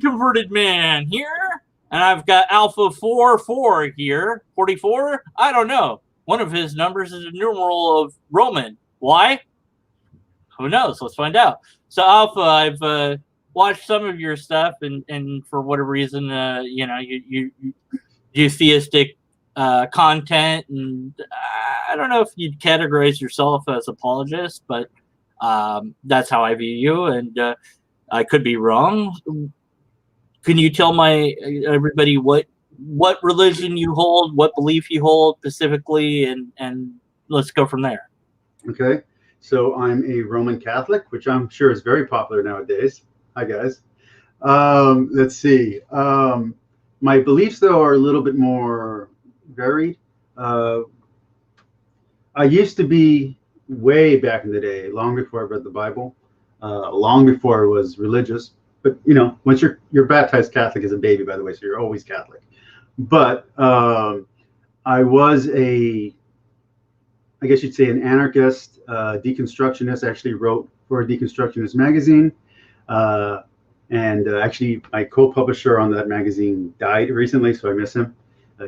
Converted Man here, and I've got alpha4IV here. 44? I don't know. One of his numbers is a numeral of Roman. Why? Who knows? Let's find out. So Alpha, I've watched some of your stuff, and for whatever reason, you do theistic content, and I don't know if you'd categorize yourself as apologist, but that's how I view you, and I could be wrong. Can you tell everybody what religion you hold, what belief you hold specifically, and let's go from there. Okay, so I'm a Roman Catholic, which I'm sure is very popular nowadays. Hi guys. Let's see. My beliefs though are a little bit more varied. I used to be, way back in the day, long before I read the Bible, long before I was religious. But once you're baptized Catholic as a baby, by the way, so you're always Catholic. But I was I guess you'd say an anarchist, deconstructionist. I actually wrote for a deconstructionist magazine. And actually, my co-publisher on that magazine died recently, so I miss him.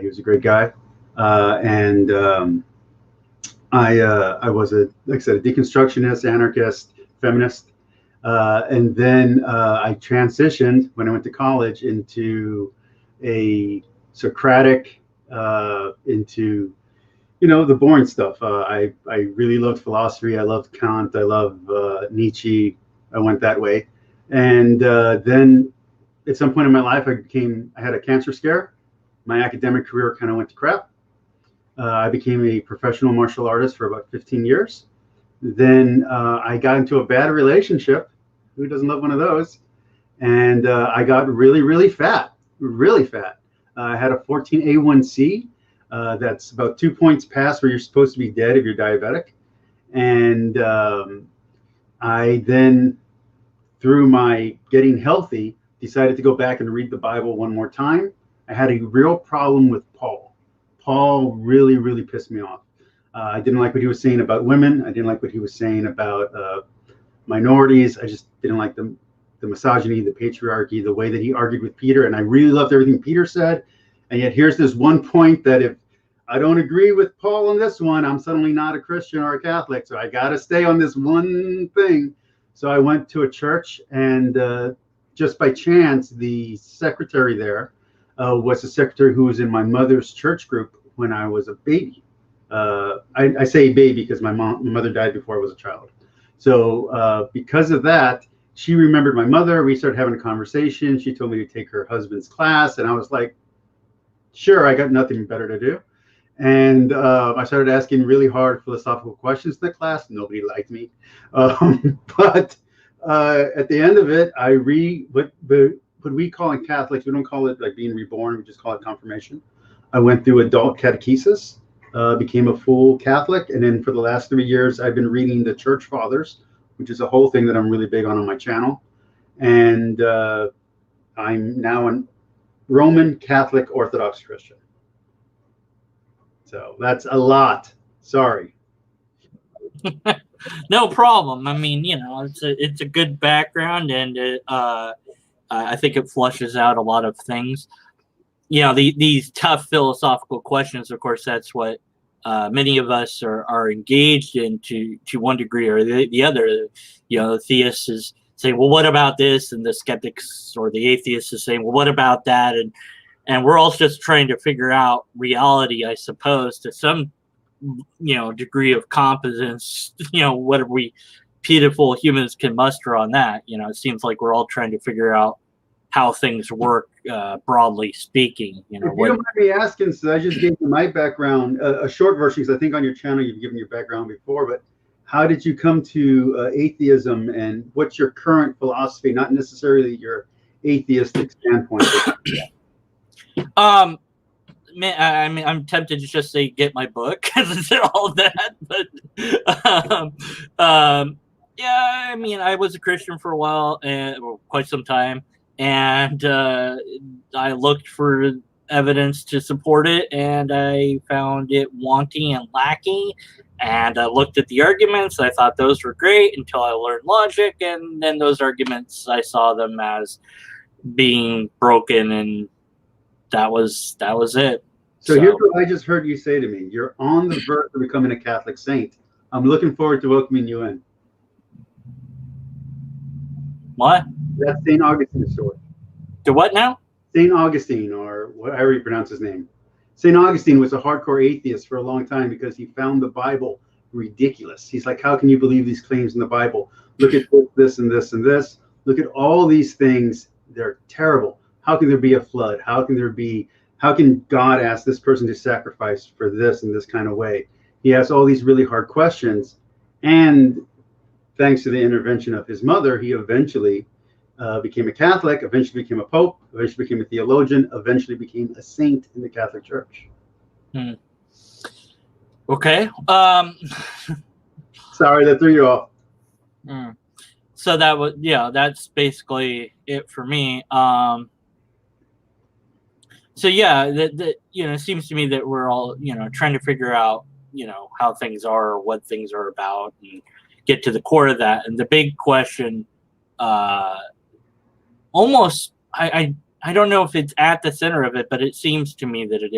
He was a great guy. I was like I said, a deconstructionist, anarchist, feminist. And then I transitioned when I went to college into a Socratic, into the boring stuff. I really loved philosophy. I loved Kant. I loved Nietzsche. I went that way. And then at some point in my life, I had a cancer scare. My academic career kind of went to crap. I became a professional martial artist for about 15 years. Then I got into a bad relationship. Who doesn't love one of those? And I got really, really fat, really fat. I had a 14A1C. That's about 2 points past where you're supposed to be dead if you're diabetic. And I then, through my getting healthy, decided to go back and read the Bible one more time. I had a real problem with Paul. Paul really, really pissed me off. I didn't like what he was saying about women. I didn't like what he was saying about minorities. I just didn't like the misogyny, the patriarchy, the way that he argued with Peter. And I really loved everything Peter said. And yet here's this one point that if I don't agree with Paul on this one, I'm suddenly not a Christian or a Catholic. So I got to stay on this one thing. So I went to a church, and just by chance, the secretary there was a secretary who was in my mother's church group when I was a baby. I say baby because my mother died before I was a child. So because of that, she remembered my mother. We started having a conversation. She told me to take her husband's class, and I was like, sure, I got nothing better to do. And I started asking really hard philosophical questions in the class. Nobody liked me. But at the end of it, what we call in Catholics, we don't call it like being reborn. We just call it confirmation. I went through adult catechesis, became a full Catholic. And then for the last 3 years, I've been reading the Church Fathers, which is a whole thing that I'm really big on my channel. And I'm now a Roman Catholic Orthodox Christian. So that's a lot. Sorry. No problem. I mean, it's a good background, and I think it flushes out a lot of things. These tough philosophical questions, of course, that's what many of us are engaged in to one degree or the other. The theist is saying, well, what about this? And the skeptics or the atheist is saying, well, what about that? And we're all just trying to figure out reality, I suppose, to some, degree of competence, whatever we pitiful humans can muster on that. It seems like we're all trying to figure out how things work, broadly speaking. If you don't mind me asking, so I just gave you my background, a short version, because I think on your channel you've given your background before, but how did you come to atheism, and what's your current philosophy, not necessarily your atheistic standpoint? Man, I mean, I'm tempted to just say get my book because all that, but yeah, I mean, I was a Christian for a while, and quite some time, and I looked for evidence to support it, and I found it wanting and lacking. And I looked at the arguments. I thought those were great until I learned logic, and then those arguments, I saw them as being broken, and that was it. So here's what I just heard you say to me. You're on the verge of becoming a Catholic saint. I'm looking forward to welcoming you in. What? That's St. Augustine's story. To what now? St. Augustine, or whatever you pronounce his name. St. Augustine was a hardcore atheist for a long time because he found the Bible ridiculous. He's like, how can you believe these claims in the Bible? Look at this and this and this. Look at all these things. They're terrible. How can there be a flood? How can God ask this person to sacrifice for this in this kind of way? He has all these really hard questions. And thanks to the intervention of his mother, he eventually became a Catholic, eventually became a pope, eventually became a theologian, eventually became a saint in the Catholic Church. Okay. Sorry, that threw you off. So that was, that's basically it for me. So yeah, it seems to me that we're all, trying to figure out, how things are, or what things are about, and get to the core of that. And the big question, almost, I don't know if it's at the center of it, but it seems to me that it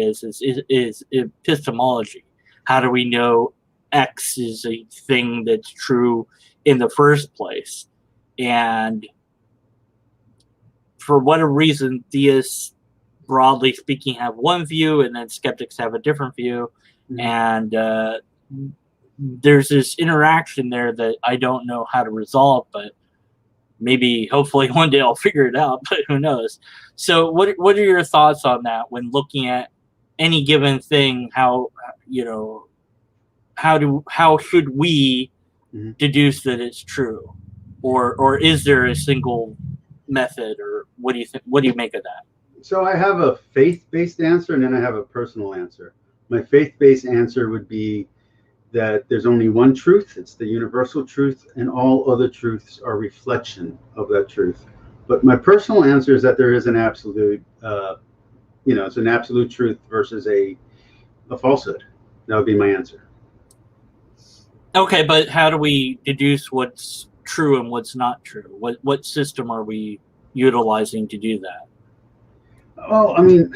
is epistemology. How do we know X is a thing that's true in the first place? And for whatever reason, theists, broadly speaking, have one view, and then skeptics have a different view. And there's this interaction there that I don't know how to resolve, but maybe, hopefully, one day I'll figure it out, but who knows? So what are your thoughts on that when looking at any given thing? How should we deduce that it's true? Or is there a single method, or what do you think? What do you make of that? So I have a faith-based answer, and then I have a personal answer. My faith-based answer would be that there's only one truth. It's the universal truth, and all other truths are reflection of that truth. But my personal answer is that there is an absolute, it's an absolute truth versus a falsehood. That would be my answer. Okay, but how do we deduce what's true and what's not true? What system are we utilizing to do that? Oh, I mean,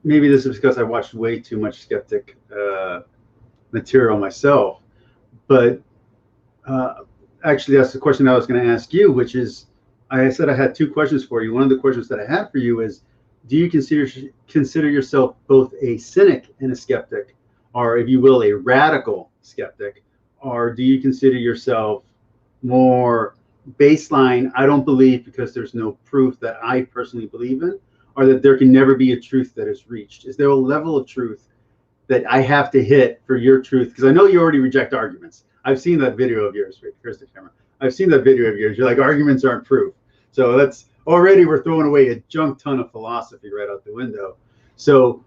maybe this is because I watched way too much skeptic material myself, but actually that's the question I was going to ask you, which is, I said I had two questions for you. One of the questions that I had for you is, do you consider yourself both a cynic and a skeptic, or if you will, a radical skeptic, or do you consider yourself more baseline, I don't believe because there's no proof that I personally believe in, or that there can never be a truth that is reached? Is there a level of truth that I have to hit for your truth? Because I know you already reject arguments. I've seen that video of yours. Wait, here's the camera. I've seen that video of yours. You're like, arguments aren't proof. So that's already, we're throwing away a junk ton of philosophy right out the window. So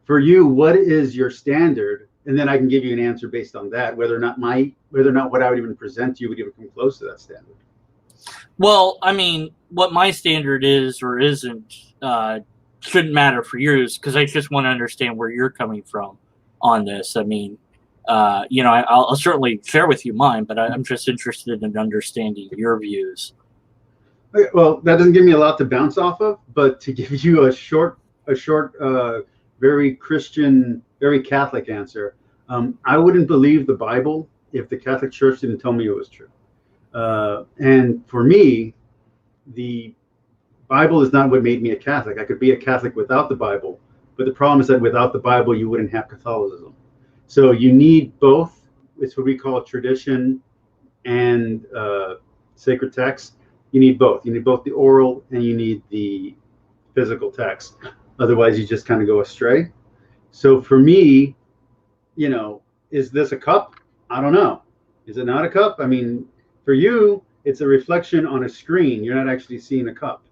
for you, what is your standard? And then I can give you an answer based on that, whether or not what I would even present to you would even come close to that standard. Well, I mean, what my standard is or isn't shouldn't matter for yours, because I just want to understand where you're coming from on this. I mean, I'll certainly share with you mine, but I'm just interested in understanding your views. Okay, well, that doesn't give me a lot to bounce off of, but to give you a short, very Christian, very Catholic answer, I wouldn't believe the Bible if the Catholic Church didn't tell me it was true. And for me, the Bible is not what made me a Catholic. I could be a Catholic without the Bible, but the problem is that without the Bible, you wouldn't have Catholicism. So you need both. It's what we call tradition and sacred text. You need both. You need both the oral and you need the physical text. Otherwise, you just kind of go astray. So for me, is this a cup? I don't know. Is it not a cup? I mean, for you, it's a reflection on a screen. You're not actually seeing a cup.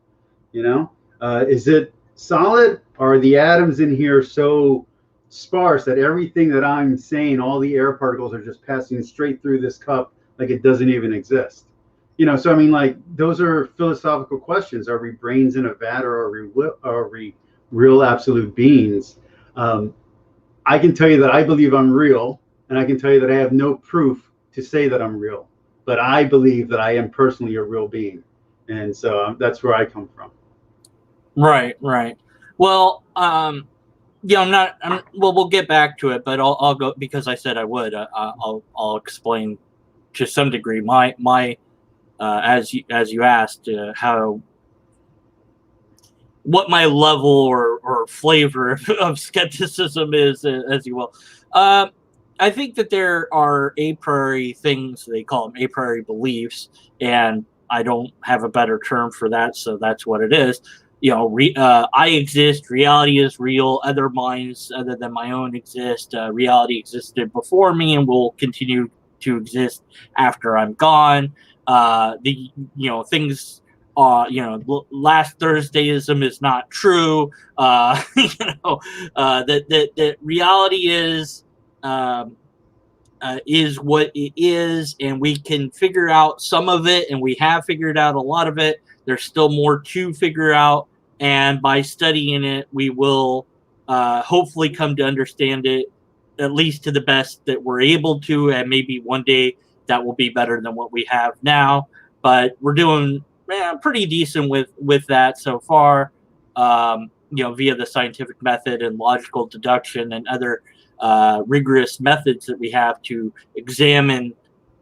Is it solid? Or are the atoms in here so sparse that everything that I'm saying, all the air particles are just passing straight through this cup like it doesn't even exist? So I mean, like, those are philosophical questions. Are we brains in a vat, or are we real absolute beings. I can tell you that I believe I'm real, and I can tell you that I have no proof to say that I'm real, but I believe that I am personally a real being, and so that's where I come from. Right, right. Well, yeah, well, we'll get back to it, but I'll go because I said I would. I'll explain to some degree my as you asked what my level or flavor of skepticism is, as you will. I think that there are a priori things, they call them a priori beliefs, and I don't have a better term for that, so that's what it is. You know, I exist, reality is real, other minds other than my own exist, reality existed before me and will continue to exist after I'm gone. Things last Thursdayism is not true. That reality is what it is, and we can figure out some of it, and we have figured out a lot of it. There's still more to figure out, and by studying it, we will hopefully come to understand it, at least to the best that we're able to, and maybe one day that will be better than what we have now. But we're doing pretty decent with that so far, via the scientific method and logical deduction and other rigorous methods that we have to examine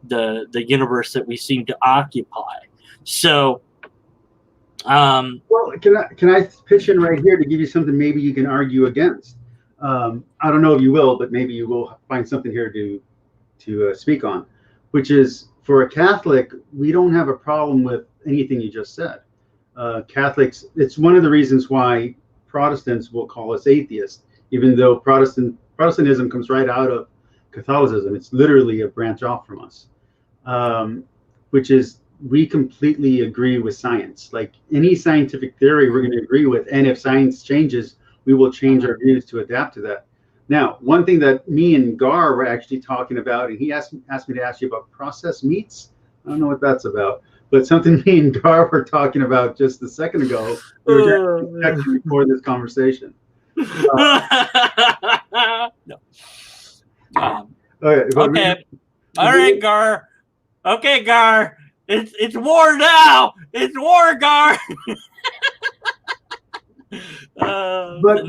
the universe that we seem to occupy. So, well, can I pitch in right here to give you something maybe you can argue against? I don't know if you will, but maybe you will find something here to speak on, which is, for a Catholic, we don't have a problem with anything you just said. Catholics, it's one of the reasons why Protestants will call us atheists, even though Protestantism comes right out of Catholicism. It's literally a branch off from us, which is, we completely agree with science. Like any scientific theory, we're going to agree with. And if science changes, we will change our views to adapt to that. Now, one thing that me and Gar were actually talking about, and he asked me to ask you about processed meats. I don't know what that's about, but something me and Gar were talking about just a second ago. We were actually before this conversation. No. Okay. All right, Gar. Okay, Gar. It's war now. It's war, Gar. But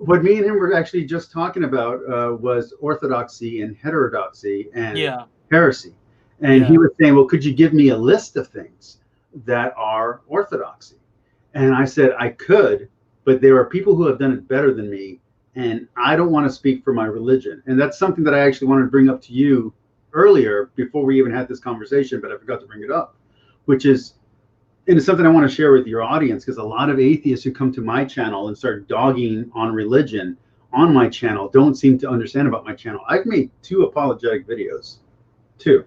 what me and him were actually just talking about was orthodoxy and heterodoxy and heresy. And he was saying, well, could you give me a list of things that are orthodoxy? And I said, I could, but there are people who have done it better than me, and I don't want to speak for my religion. And that's something that I actually wanted to bring up to you earlier before we even had this conversation, but I forgot to bring it up, which is, and it's something I want to share with your audience, because a lot of atheists who come to my channel and start dogging on religion on my channel don't seem to understand about my channel. I've made 2 apologetic videos, 2.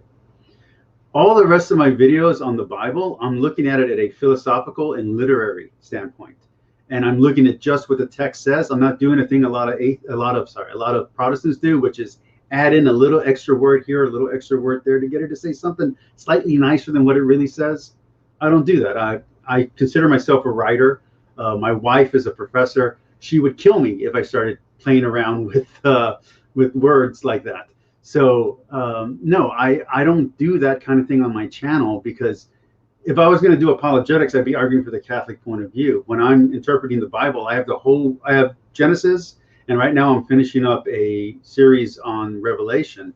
All the rest of my videos on the Bible, I'm looking at it at a philosophical and literary standpoint. And I'm looking at just what the text says. I'm not doing a thing a lot of Protestants do, which is add in a little extra word here, a little extra word there to get it to say something slightly nicer than what it really says. I don't do that. I consider myself a writer. My wife is a professor. She would kill me if I started playing around with words like that. So no, I don't do that kind of thing on my channel, because if I was going to do apologetics, I'd be arguing for the Catholic point of view. When I'm interpreting the Bible, I have Genesis, and right now I'm finishing up a series on Revelation,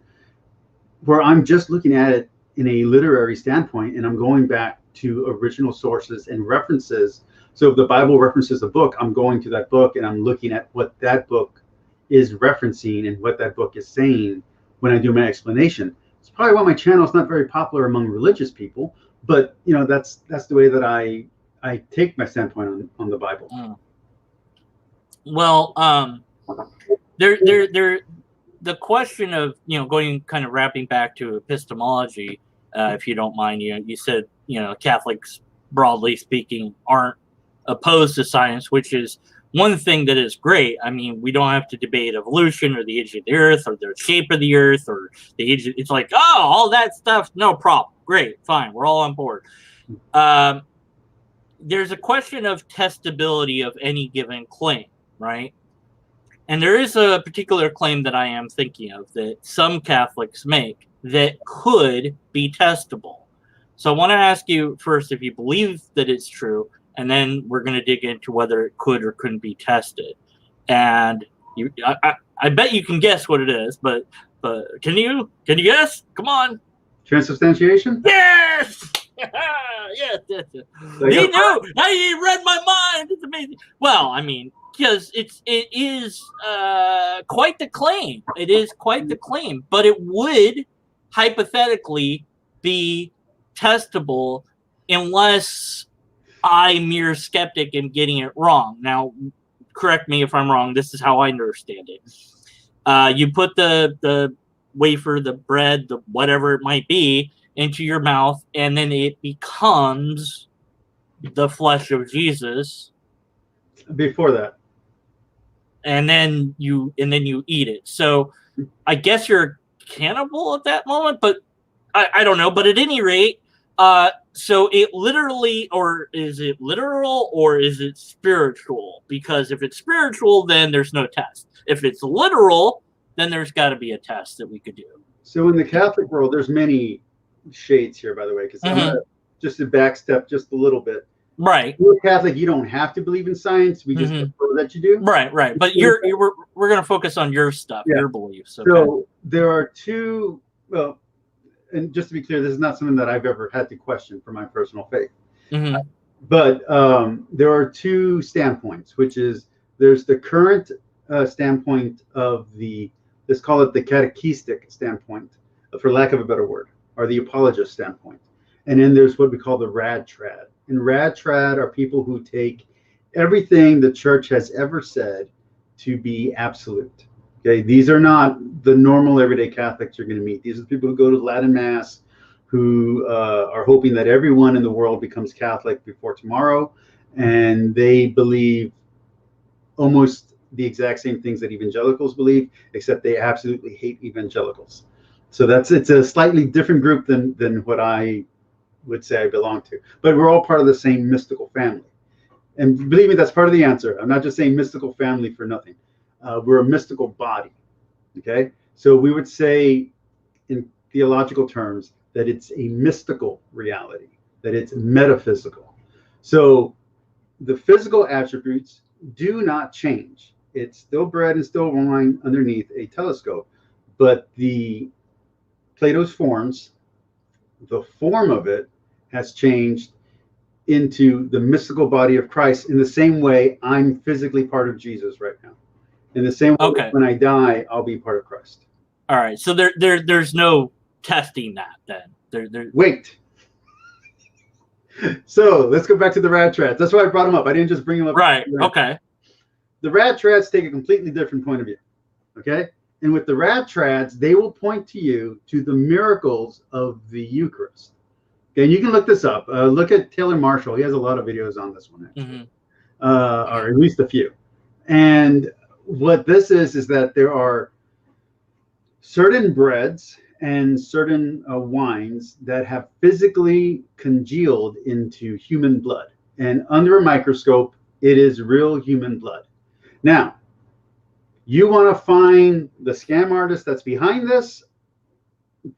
where I'm just looking at it in a literary standpoint, and I'm going back to original sources and references. So if the Bible references a book, I'm going to that book and I'm looking at what that book is referencing and what that book is saying when I do my explanation. It's probably why my channel is not very popular among religious people, but that's the way that I take my standpoint on the Bible. Well, the question of going kind of wrapping back to epistemology, if you don't mind, you said Catholics, broadly speaking, aren't opposed to science, which is one thing that is great. I mean, we don't have to debate evolution or the age of the earth or the shape of the earth or the age. It's like, oh, all that stuff, no problem. Great, fine, we're all on board. There's a question of testability of any given claim. right? And there is a particular claim that I am thinking of that some Catholics make that could be testable. So I want to ask you first if you believe that it's true, and then we're going to dig into whether it could or couldn't be tested. And I bet you can guess what it is, but can you guess? Come on. Transubstantiation? Yes! Yes. He knew. He read my mind. It's amazing. Well, I mean, because it is quite the claim. It is quite the claim, but it would hypothetically be testable unless I, mere skeptic, am getting it wrong. Now, correct me if I'm wrong. This is how I understand it. You put the wafer, the bread, the whatever it might be, into your mouth, and then it becomes the flesh of Jesus. Before that. And then you eat it. So I guess you're a cannibal at that moment, but I don't know. But at any rate, so it literally, or is it literal, or is it spiritual? Because if it's spiritual, then there's no test. If it's literal, then there's got to be a test that we could do. So in the Catholic world, there's many shades here, by the way, because I'm gonna just to backstep just a little bit. Right. If you're Catholic, you don't have to believe in science. We just prefer that you do. Right. But we're going to focus on your stuff, your beliefs. Okay? So there are two. Well, and just to be clear, this is not something that I've ever had to question for my personal faith. But there are two standpoints, which is there's the current standpoint of let's call it the catechistic standpoint, for lack of a better word, or the apologist standpoint. And then there's what we call the rad trad. And rad trad are people who take everything the church has ever said to be absolute. Okay, these are not the normal everyday Catholics you're going to meet. These are the people who go to Latin Mass, who are hoping that everyone in the world becomes Catholic before tomorrow, and they believe almost the exact same things that evangelicals believe, except they absolutely hate evangelicals. So it's a slightly different group than what I would say I belong to. But we're all part of the same mystical family. And believe me, that's part of the answer. I'm not just saying mystical family for nothing. We're a mystical body. Okay? So we would say in theological terms that it's a mystical reality, that it's metaphysical. So the physical attributes do not change. It's still bread and still wine underneath a telescope. But Plato's forms, the form of it has changed into the mystical body of Christ in the same way I'm physically part of Jesus right now. In the same way when I die, I'll be part of Christ. All right. So there's no testing that then. Wait. So let's go back to the rad trads. That's why I brought them up. I didn't just bring them up. Right. Okay. The rad trads take a completely different point of view. Okay. And with the rad trads, they will point to you to the miracles of the Eucharist. Okay, and you can look this up. Look at Taylor Marshall. He has a lot of videos on this one, actually, or at least a few. And what this is that there are certain breads and certain wines that have physically congealed into human blood. And under a microscope, it is real human blood. Now, you want to find the scam artist that's behind this?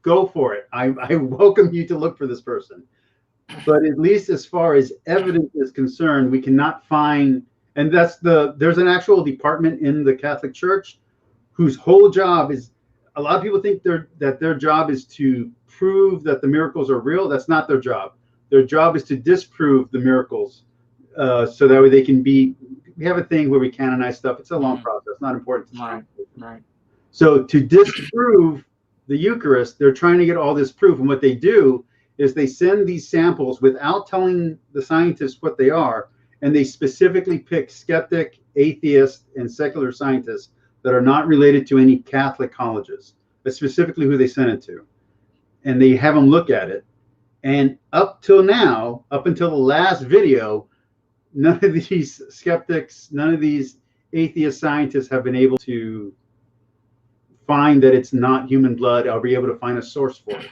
Go for it. I welcome you to look for this person. But at least as far as evidence is concerned, we cannot find, and there's an actual department in the Catholic Church whose whole job is, a lot of people think that their job is to prove that the miracles are real. That's not their job. Their job is to disprove the miracles, so that way they can we have a thing where we canonize stuff. It's a long process, not important. Right. So to disprove the Eucharist, they're trying to get all this proof. And what they do is they send these samples without telling the scientists what they are. And they specifically pick skeptic, atheist, and secular scientists that are not related to any Catholic colleges. That's specifically who they send it to. And they have them look at it. And up till now, up until the last video, none of these skeptics, none of these atheist scientists have been able to find that it's not human blood. I'll be able to find a source for it.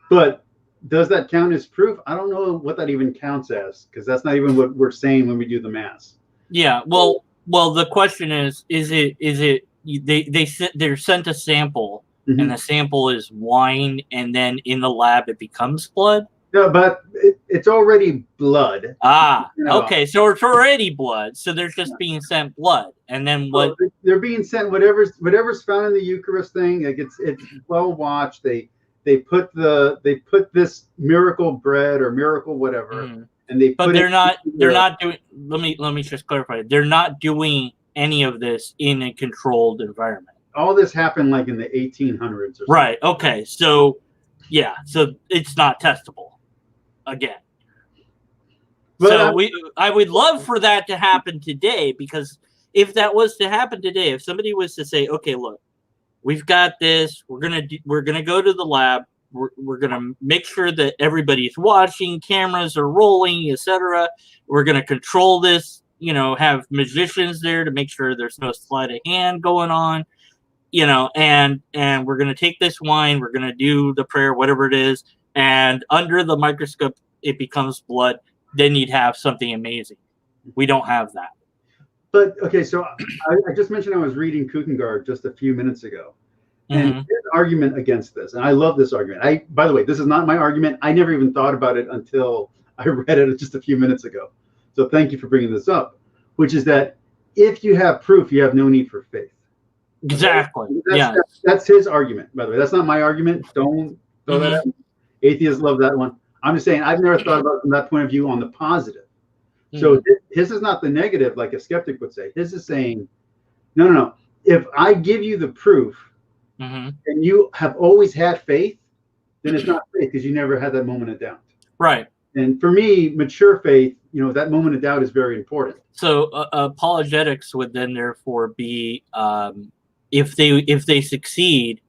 But does that count as proof? I don't know what that even counts as, because that's not even what we're saying when we do the Mass. Yeah, well, Well, the question is it they're sent a sample, and the sample is wine, and then in the lab it becomes blood? No, but it's already blood. Ah, okay, so it's already blood. So they're just being sent blood, and then what? Well, they're being sent whatever's found in the Eucharist thing. Like it's well watched. They put this miracle bread or miracle whatever, and they. But they're not doing. Let me just clarify. They're not doing any of this in a controlled environment. All this happened like in the 1800s or something. Right. Okay. So, yeah. So it's not testable. Again. But so I would love for that to happen today, because if that was to happen today, if somebody was to say, okay, look, we've got this, we're gonna go to the lab, we're gonna make sure that everybody's watching, cameras are rolling, etc. We're gonna control this, have magicians there to make sure there's no sleight of hand going on, and we're gonna take this wine, we're gonna do the prayer, whatever it is, and under the microscope it becomes blood, then you'd have something amazing. We don't have that. But okay, so I just mentioned I was reading Kierkegaard just a few minutes ago, and his argument against this, and I love this argument. By the way, this is not my argument. I never even thought about it until I read it just a few minutes ago. So thank you for bringing this up, which is that if you have proof, you have no need for faith. Exactly. That's his argument, by the way. That's not my argument. Don't throw that at me. Atheists love that one. I'm just saying, I've never thought about it from that point of view on the positive. So his is not the negative like a skeptic would say. His is saying, no. If I give you the proof and you have always had faith, then it's not faith because you never had that moment of doubt. Right. And for me, mature faith, that moment of doubt is very important. So apologetics would then therefore be, if they succeed,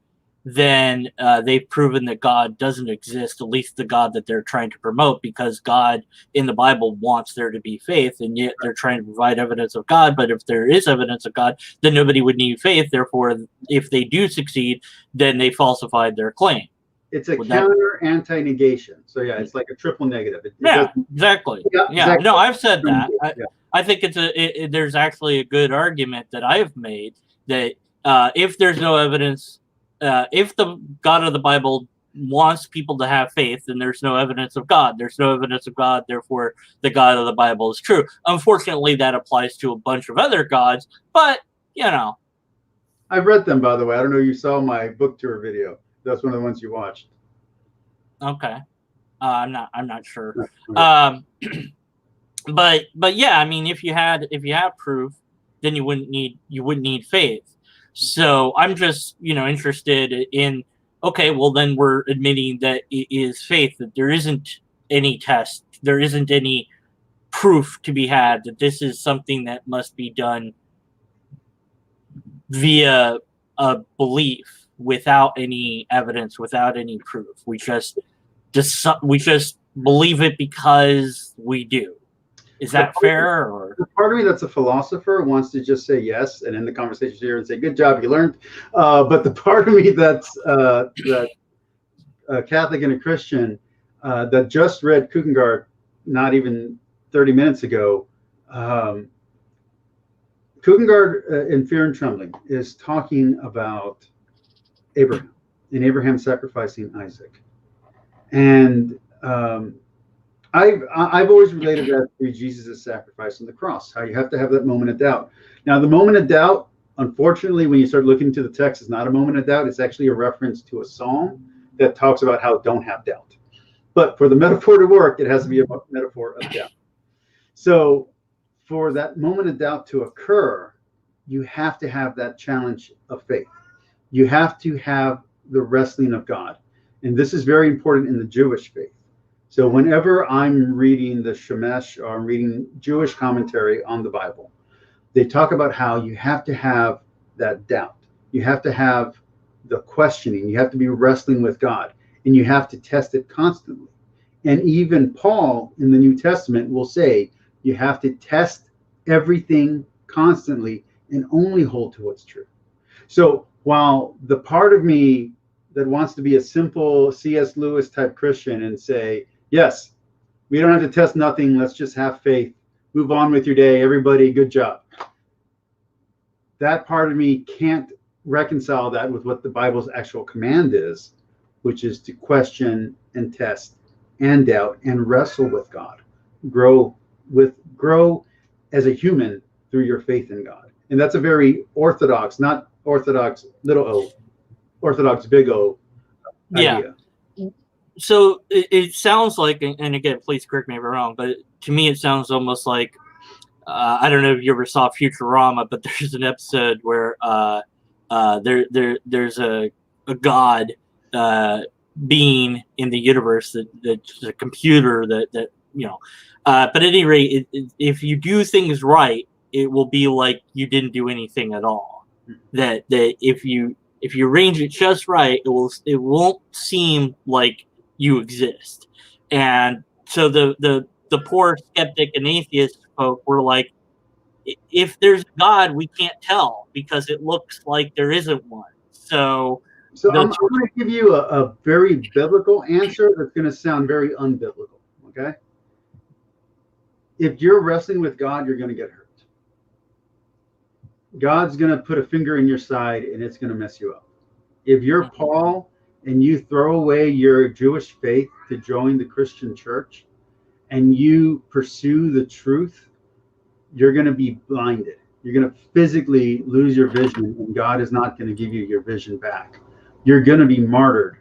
then they've proven that God doesn't exist, at least the God that they're trying to promote, because God in the Bible wants there to be faith, and yet they're trying to provide evidence of God. But if there is evidence of God, then nobody would need faith. Therefore, if they do succeed, then they falsified their claim. It's a counter anti-negation. So yeah, it's like a triple negative. Exactly. Yeah, exactly. No, I've said that. I think there's actually a good argument that I've made that if there's no evidence, if the God of the Bible wants people to have faith, then there's no evidence of God. There's no evidence of God, therefore the God of the Bible is true. Unfortunately, that applies to a bunch of other gods, but I've read them, by the way. I don't know if you saw my book tour video. That's one of the ones you watched. Okay. I'm not sure. But yeah, I mean, if you have proof, then you wouldn't need faith. So I'm just, interested in, okay, well then we're admitting that it is faith, that there isn't any test, there isn't any proof to be had, that this is something that must be done via a belief without any evidence, without any proof. We just believe it because we do. Is that fair? Or the part of me that's a philosopher wants to just say yes and end the conversation here and say, "Good job, you learned." But the part of me that's that Catholic and a Christian that just read Kierkegaard not even 30 minutes ago. Kierkegaard in Fear and Trembling is talking about Abraham and Abraham sacrificing Isaac, and I've always related that to Jesus' sacrifice on the cross, how you have to have that moment of doubt. Now, the moment of doubt, unfortunately, when you start looking into the text, is not a moment of doubt. It's actually a reference to a psalm that talks about how don't have doubt. But for the metaphor to work, it has to be a metaphor of doubt. So for that moment of doubt to occur, you have to have that challenge of faith. You have to have the wrestling of God. And this is very important in the Jewish faith. So whenever I'm reading the Shemesh or I'm reading Jewish commentary on the Bible, they talk about how you have to have that doubt. You have to have the questioning. You have to be wrestling with God, and you have to test it constantly. And even Paul in the New Testament will say you have to test everything constantly and only hold to what's true. So while the part of me that wants to be a simple C.S. Lewis type Christian and say, yes, we don't have to test nothing. Let's just have faith. Move on with your day. Everybody, good job. that part of me can't reconcile that with what the Bible's actual command is, which is to question and test and doubt and wrestle with God, grow as a human through your faith in God. And that's a very orthodox, not orthodox little o, orthodox big O idea. So it sounds like, and again, please correct me if I'm wrong, but to me it sounds almost like, I don't know if you ever saw Futurama, but there's an episode where there's a god being in the universe that's a computer that but at any rate, if you do things right, it will be like you didn't do anything at all. That if you arrange it just right, it won't seem like you exist. And so the poor skeptic and atheist folk were like, if there's God, we can't tell because it looks like there isn't one. So I'm going to give you a very biblical answer that's going to sound very unbiblical. Okay. If you're wrestling with God, you're going to get hurt. God's going to put a finger in your side and it's going to mess you up. If you're Paul and you throw away your Jewish faith to join the Christian church and you pursue the truth, you're going to be blinded. You're going to physically lose your vision, and God is not going to give you your vision back. You're going to be martyred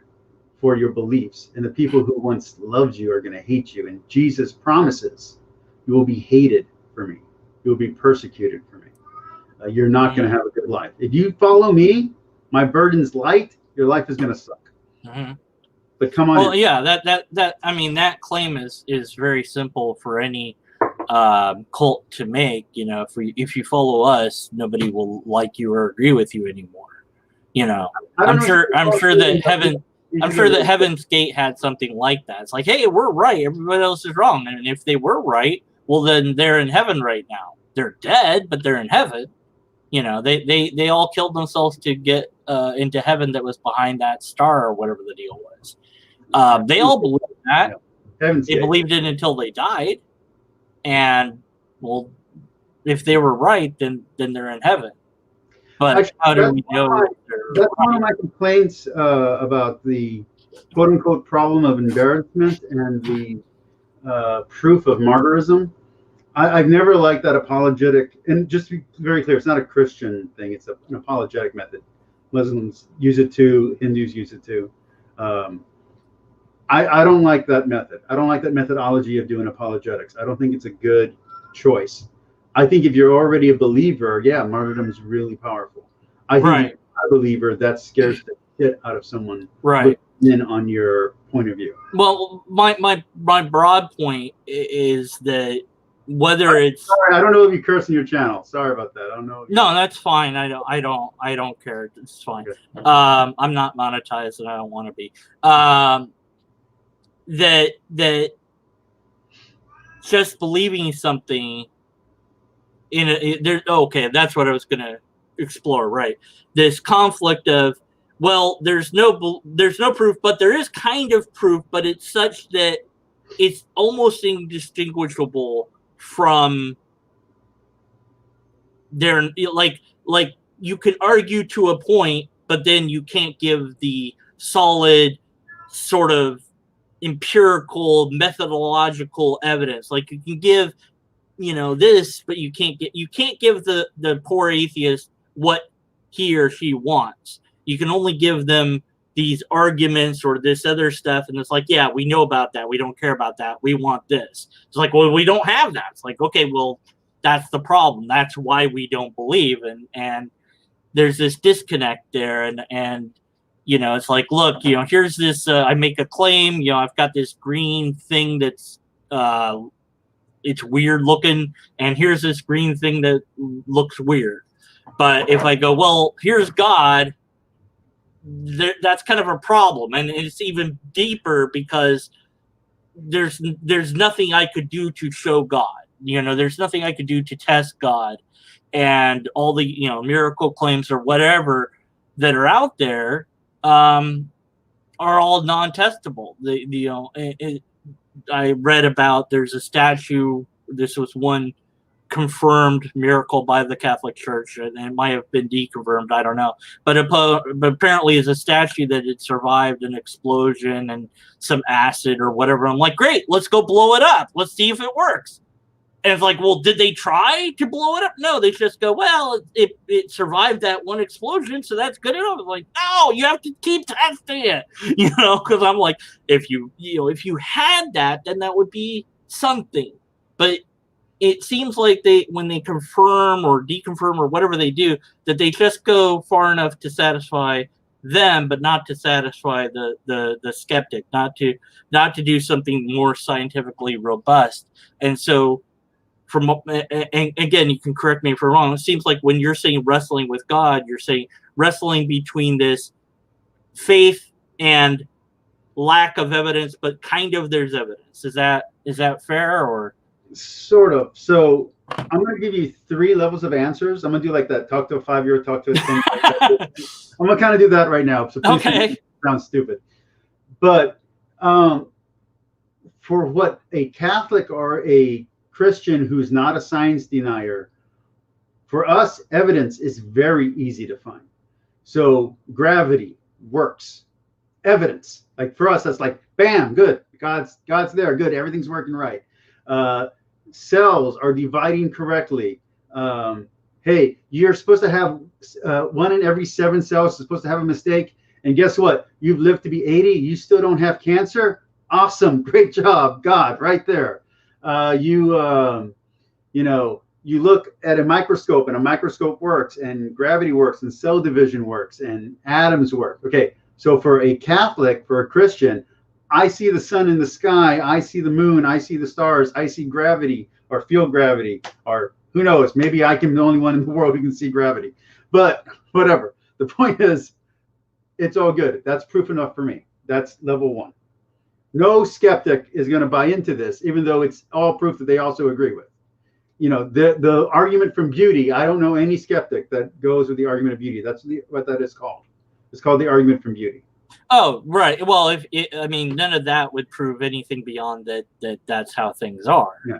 for your beliefs, and the people who once loved you are going to hate you. And Jesus promises you will be hated for me. You will be persecuted for me. You're not going to have a good life. If you follow me, my burden's light, your life is going to suck. Mm-hmm. But come on. Well, yeah, that claim is very simple for any cult to make. If you follow us, nobody will like you or agree with you anymore. I'm sure that Heaven's Gate had something like that. It's like, hey, we're right, everybody else is wrong. And if they were right, well, then they're in heaven right now. They're dead, but they're in heaven. They all killed themselves to get into heaven that was behind that star or whatever the deal was. They all believed that. They believed it until they died. And, well, if they were right, then they're in heaven. But actually, how do we know? That's one of my complaints about the quote-unquote problem of embarrassment and the proof of martyrism. I've never liked that apologetic, and just to be very clear, it's not a Christian thing. It's an apologetic method. Muslims use it too. Hindus use it too. I don't like that method. I don't like that methodology of doing apologetics. I don't think it's a good choice. I think if you're already a believer, yeah, martyrdom is really powerful. I think if you're a believer, that scares the shit out of someone. Right. In on your point of view. Well, my broad point is that whether it's sorry, I don't know if you curse in your channel. Sorry about that. I don't know. No, that's fine. I don't care. It's fine. Okay. I'm not monetized and I don't want to be. That just believing something okay, that's what I was going to explore, right? This conflict of, well, there's no proof, but there is kind of proof, but it's such that it's almost indistinguishable from their, like you can argue to a point, but then you can't give the solid sort of empirical methodological evidence. Like you can give this, but you can't give the poor atheist what he or she wants. You can only give them these arguments or this other stuff, and it's like, yeah, we know about that, we don't care about that, we want this. It's like, well, we don't have that. It's like, okay, well, that's the problem. That's why we don't believe. And there's this disconnect there, and it's like, look, here's this I make a claim, I've got this green thing that's it's weird looking, and here's this green thing that looks weird. But if I go, well, here's God, that's kind of a problem. And it's even deeper because there's nothing I could do to show God. There's nothing I could do to test God. And all the, miracle claims or whatever that are out there are all non-testable. I read about, there's a statue, this was one confirmed miracle by the Catholic Church, and it might have been deconfirmed, I don't know. But apparently is a statue that it survived an explosion and some acid or whatever. I'm like, great, let's go blow it up. Let's see if it works. And it's like, well, did they try to blow it up? No, they just go, well, it survived that one explosion, so that's good enough. It's like, no, you have to keep testing it, because I'm like, if you had that, then that would be something. But it seems like when they confirm or deconfirm or whatever they do, that they just go far enough to satisfy them, but not to satisfy the skeptic, not to do something more scientifically robust. And so, and again, you can correct me if I'm wrong, it seems like when you're saying wrestling with God, you're saying wrestling between this faith and lack of evidence, but kind of there's evidence. Is that fair, or? Sort of. So I'm going to give you 3 levels of answers. I'm going to do like that, talk to a 5-year-old, talk to a 10. I'm going to kind of do that right now. So please don't sound stupid. But for what a Catholic or a Christian who's not a science denier, for us, evidence is very easy to find. So gravity works. Evidence, like for us, that's like, bam, good. God's there, good. Everything's working right. Cells are dividing correctly. Hey, you're supposed to have 1 in every 7 cells is supposed to have a mistake. And guess what? You've lived to be 80. You still don't have cancer. Awesome. Great job. God, right there. You look at a microscope, and a microscope works, and gravity works, and cell division works, and atoms work. Okay. So for a Catholic, for a Christian, I see the sun in the sky, I see the moon, I see the stars, I see gravity or feel gravity, or who knows, maybe I can be the only one in the world who can see gravity. But whatever. The point is, it's all good. That's proof enough for me. That's level 1. No skeptic is going to buy into this, even though it's all proof that they also agree with. The argument from beauty, I don't know any skeptic that goes with the argument of beauty. That's what that is called. It's called the argument from beauty. Oh, right. Well, none of that would prove anything beyond that's how things are. Yeah.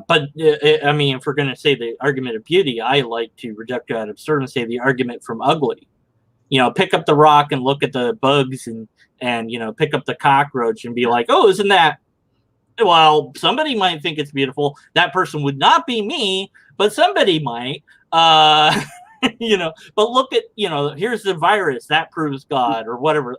But if we're going to say the argument of beauty, I like to reject it ad absurdum and say the argument from ugly. Pick up the rock and look at the bugs and pick up the cockroach and be like, oh, isn't that? Well, somebody might think it's beautiful. That person would not be me, but somebody might. But look at, here's the virus that proves God or whatever.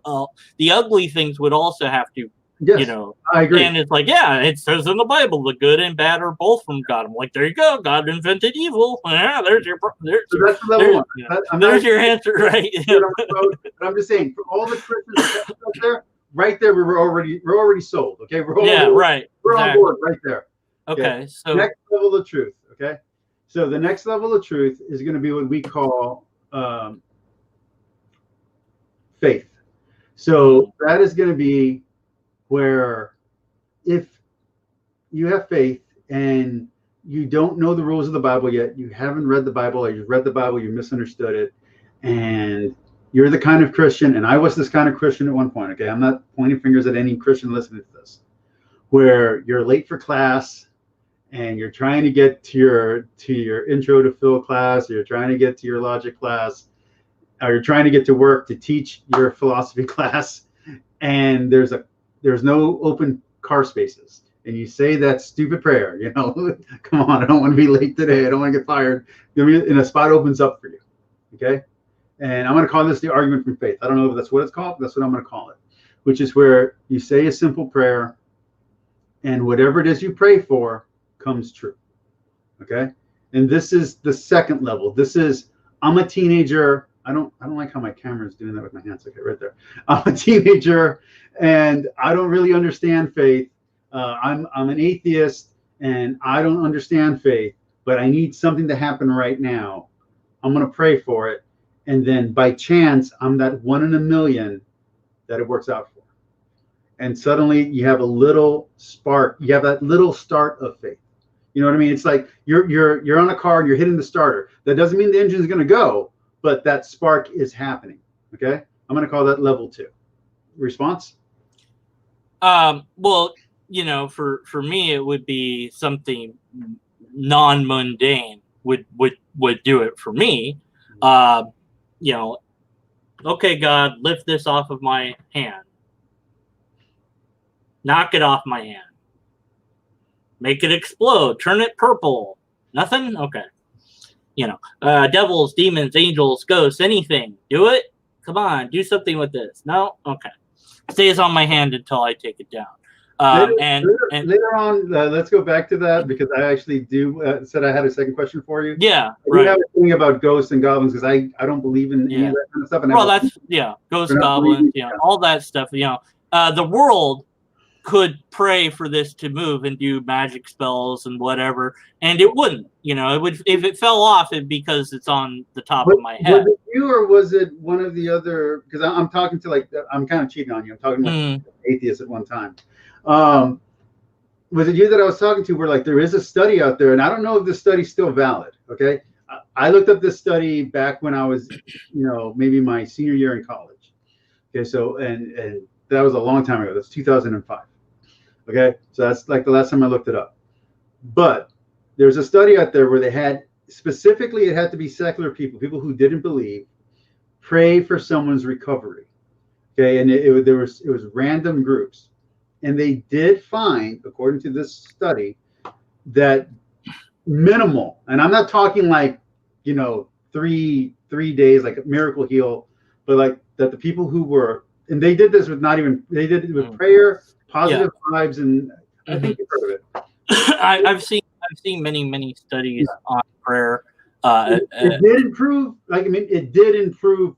The ugly things would also have to, yes, I agree. And it's like, yeah, it says in the Bible, the good and bad are both from God. I'm like, there you go. God invented evil. Yeah, there's your answer, right? But I'm just saying, for all the Christians out there, right there, we're already sold. Okay, we're right. We're on board right there. Okay, so next level of truth. Okay. So the next level of truth is going to be what we call faith. So that is going to be where if you have faith and you don't know the rules of the Bible yet, you haven't read the Bible, or you've read the Bible, you misunderstood it, and you're the kind of Christian, and I was this kind of Christian at one point, okay? I'm not pointing fingers at any Christian listening to this, where you're late for class, and you're trying to get to your intro to Phil class, or you're trying to get to your logic class, or you're trying to get to work to teach your philosophy class, and there's no open car spaces, and you say that stupid prayer, come on, I don't want to be late today, I don't want to get fired, and a spot opens up for you, okay? And I'm going to call this the argument from faith. I don't know if that's what it's called, but that's what I'm going to call it, which is where you say a simple prayer, and whatever it is you pray for comes true. Okay. And this is the second level. This is, I'm a teenager. I don't like how my camera is doing that with my hands. Okay, right there. I'm a teenager and I don't really understand faith. I'm an atheist and I don't understand faith, but I need something to happen right now. I'm going to pray for it. And then by chance, I'm that 1 in a million that it works out for. And suddenly you have a little spark. You have that little start of faith. You know what I mean? It's like you're on a car and you're hitting the starter. That doesn't mean the engine is going to go, but that spark is happening. Okay, I'm going to call that level 2. Response? Well, for me, it would be something non-mundane would do it for me. You know, okay, God, lift this off of my hand. Knock it off my hand. Make it explode. Turn it purple. Nothing? Okay. You know, devils, demons, angels, ghosts, anything. Do it? Come on, do something with this. No? Okay. Stays on my hand until I take it down. Later on, let's go back to that, because I actually said I had a second question for you. Yeah, right. You have a thing about ghosts and goblins, because I don't believe in any of that kind of stuff. Well, that's ghosts, goblins, all that stuff. The world could pray for this to move and do magic spells and whatever, and it wouldn't. It would, if it fell off, it because it's on the top of my head. Was it you, or was it one of the other? Because I'm talking to I'm kind of cheating on you. I'm talking like atheists at one time. Was it you that I was talking to where there is a study out there, and I don't know if this study's still valid. Okay. I looked up this study back when I was, maybe my senior year in college. Okay. So, and that was a long time ago. That's 2005. Okay. So that's the last time I looked it up. But there's a study out there where they had, specifically, it had to be secular people who didn't believe, pray for someone's recovery. Okay. And it was random groups. And they did find, according to this study, that minimal, and I'm not talking 3 days, like a miracle heal, but that the people who were, and they did this with they did it with prayer, positive vibes, and I think you've heard of it. I've seen many studies on prayer. It did improve. It did improve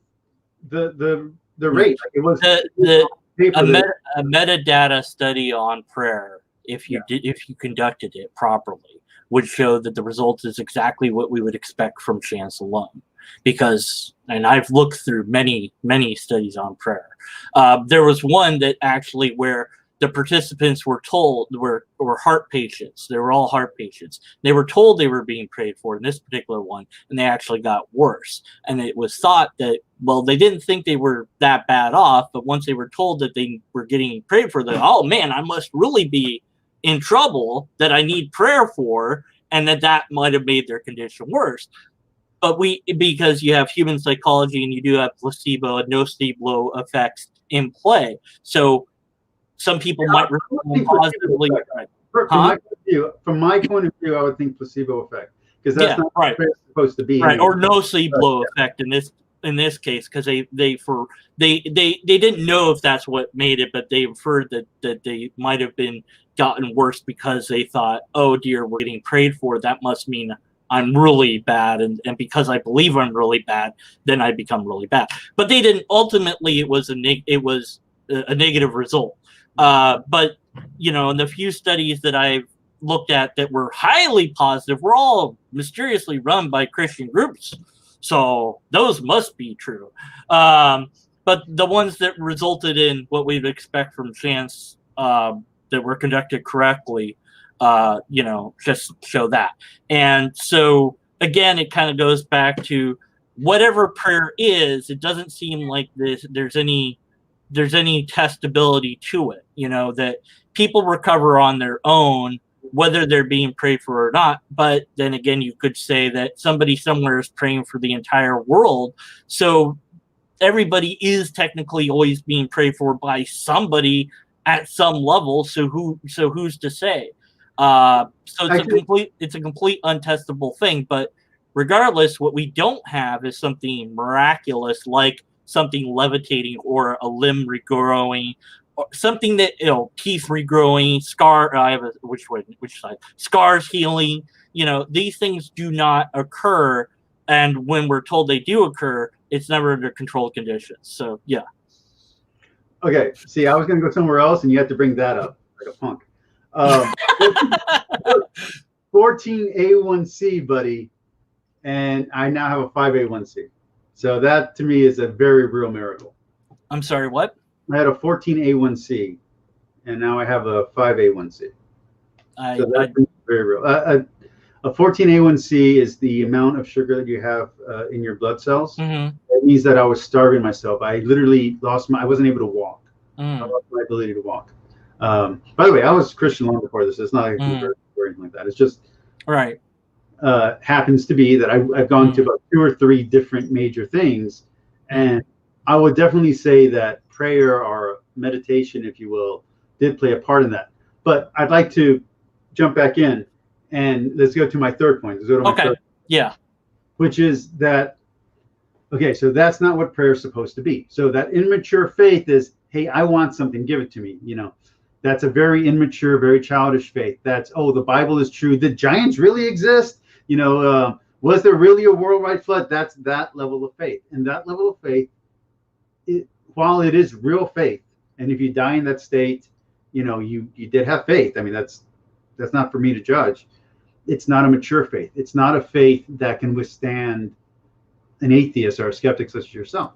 the rate. It was a metadata study on prayer, if you conducted it properly, would show that the result is exactly what we would expect from chance alone. Because, and I've looked through many studies on prayer. There was one that actually where the participants were told were heart patients. They were all heart patients. They were told they were being prayed for in this particular one, and they actually got worse. And it was thought that, well, they didn't think they were that bad off, but once they were told that they were getting prayed for, that, oh man, I must really be in trouble that I need prayer for, and that might have made their condition worse. But because you have human psychology and you do have placebo and nocebo effects in play, so some people might respond positively. From my point of view, I would think placebo effect, because that's not what it's supposed to be. Right, or nocebo effect in this case, because they didn't know if that's what made it, but they inferred that they might have been gotten worse because they thought, oh dear, we're getting prayed for. That must mean I'm really bad, and because I believe I'm really bad, then I become really bad. But they didn't. Ultimately, it was a negative result. But in the few studies that I've looked at that were highly positive, were all mysteriously run by Christian groups, so those must be true. But the ones that resulted in what we'd expect from chance, that were conducted correctly, just show that. And so again, it kind of goes back to whatever prayer is. It doesn't seem like there's any testability to it, that people recover on their own, whether they're being prayed for or not. But then again, you could say that somebody somewhere is praying for the entire world. So everybody is technically always being prayed for by somebody at some level. So who's to say? So it's a complete untestable thing. But regardless, what we don't have is something miraculous, like something levitating or a limb regrowing, or something that, teeth regrowing, which side? Scars healing. These things do not occur, and when we're told they do occur, it's never under controlled conditions. So yeah. Okay. See, I was going to go somewhere else, and you had to bring that up like a punk. 14A1C, buddy, and I now have a 5A1C. So that to me is a very real miracle. I'm sorry, what? I had a 14A1C, and now I have a 5A1C. So that's very real. A 14A1C is the amount of sugar that you have in your blood cells. Mm-hmm. It means that I was starving myself. I literally I wasn't able to walk. I lost my ability to walk. By the way, I was Christian long before this. It's not a conversion or anything like that. It's just Right. Happens to be that I've gone to about 2 or 3 different major things, and I would definitely say that prayer or meditation, if you will, did play a part in that. But I'd like to jump back in, and let's go to my third point. Let's go to my Okay. third, Yeah. which is that okay, so that's not what prayer is supposed to be. So that immature faith is, hey, I want something, give it to me. That's a very immature, very childish faith. That's, oh, the Bible is true. Did giants really exist? Was there really a worldwide flood? That's that level of faith. And that level of faith, while it is real faith, and if you die in that state, you did have faith. I mean, that's not for me to judge. It's not a mature faith. It's not a faith that can withstand an atheist or a skeptic such as yourself.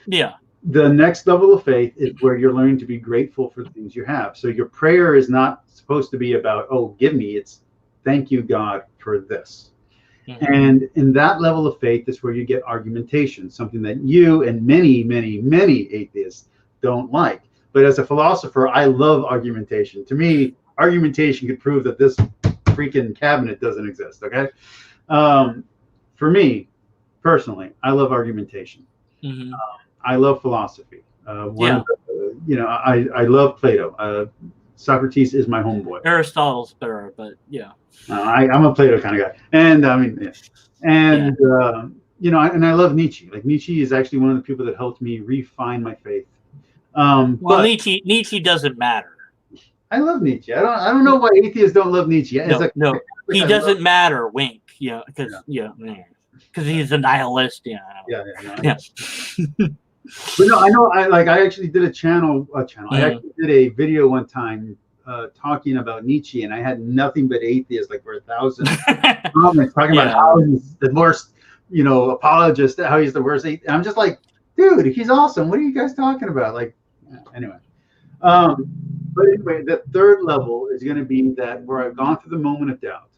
Yeah. The next level of faith is where you're learning to be grateful for the things you have. So your prayer is not supposed to be about, oh, give me. It's thank you, God, for this. And in that level of faith is where you get argumentation, something that you and many, many, many atheists don't like. But as a philosopher, I love argumentation. To me, argumentation could prove that this freaking cabinet doesn't exist. Okay. For me, personally, I love argumentation. I love philosophy. I love Plato. Socrates is my homeboy. Aristotle's better, but yeah. I'm a Plato kind of guy, and I mean, yeah. And and I love Nietzsche. Like Nietzsche is actually one of the people that helped me refine my faith. But Nietzsche doesn't matter. I love Nietzsche. I don't know why atheists don't love Nietzsche. No, he doesn't matter. Wink. Because he's a nihilist. Yeah. But no, I know. I actually did a channel. I actually did a video one time talking about Nietzsche, and I had nothing but atheists, like for 1,000 comments talking about how he's the worst, apologist, how he's the worst. I'm just like, dude, he's awesome. What are you guys talking about? Like, anyway. But anyway, the third level is going to be that where I've gone through the moment of doubt.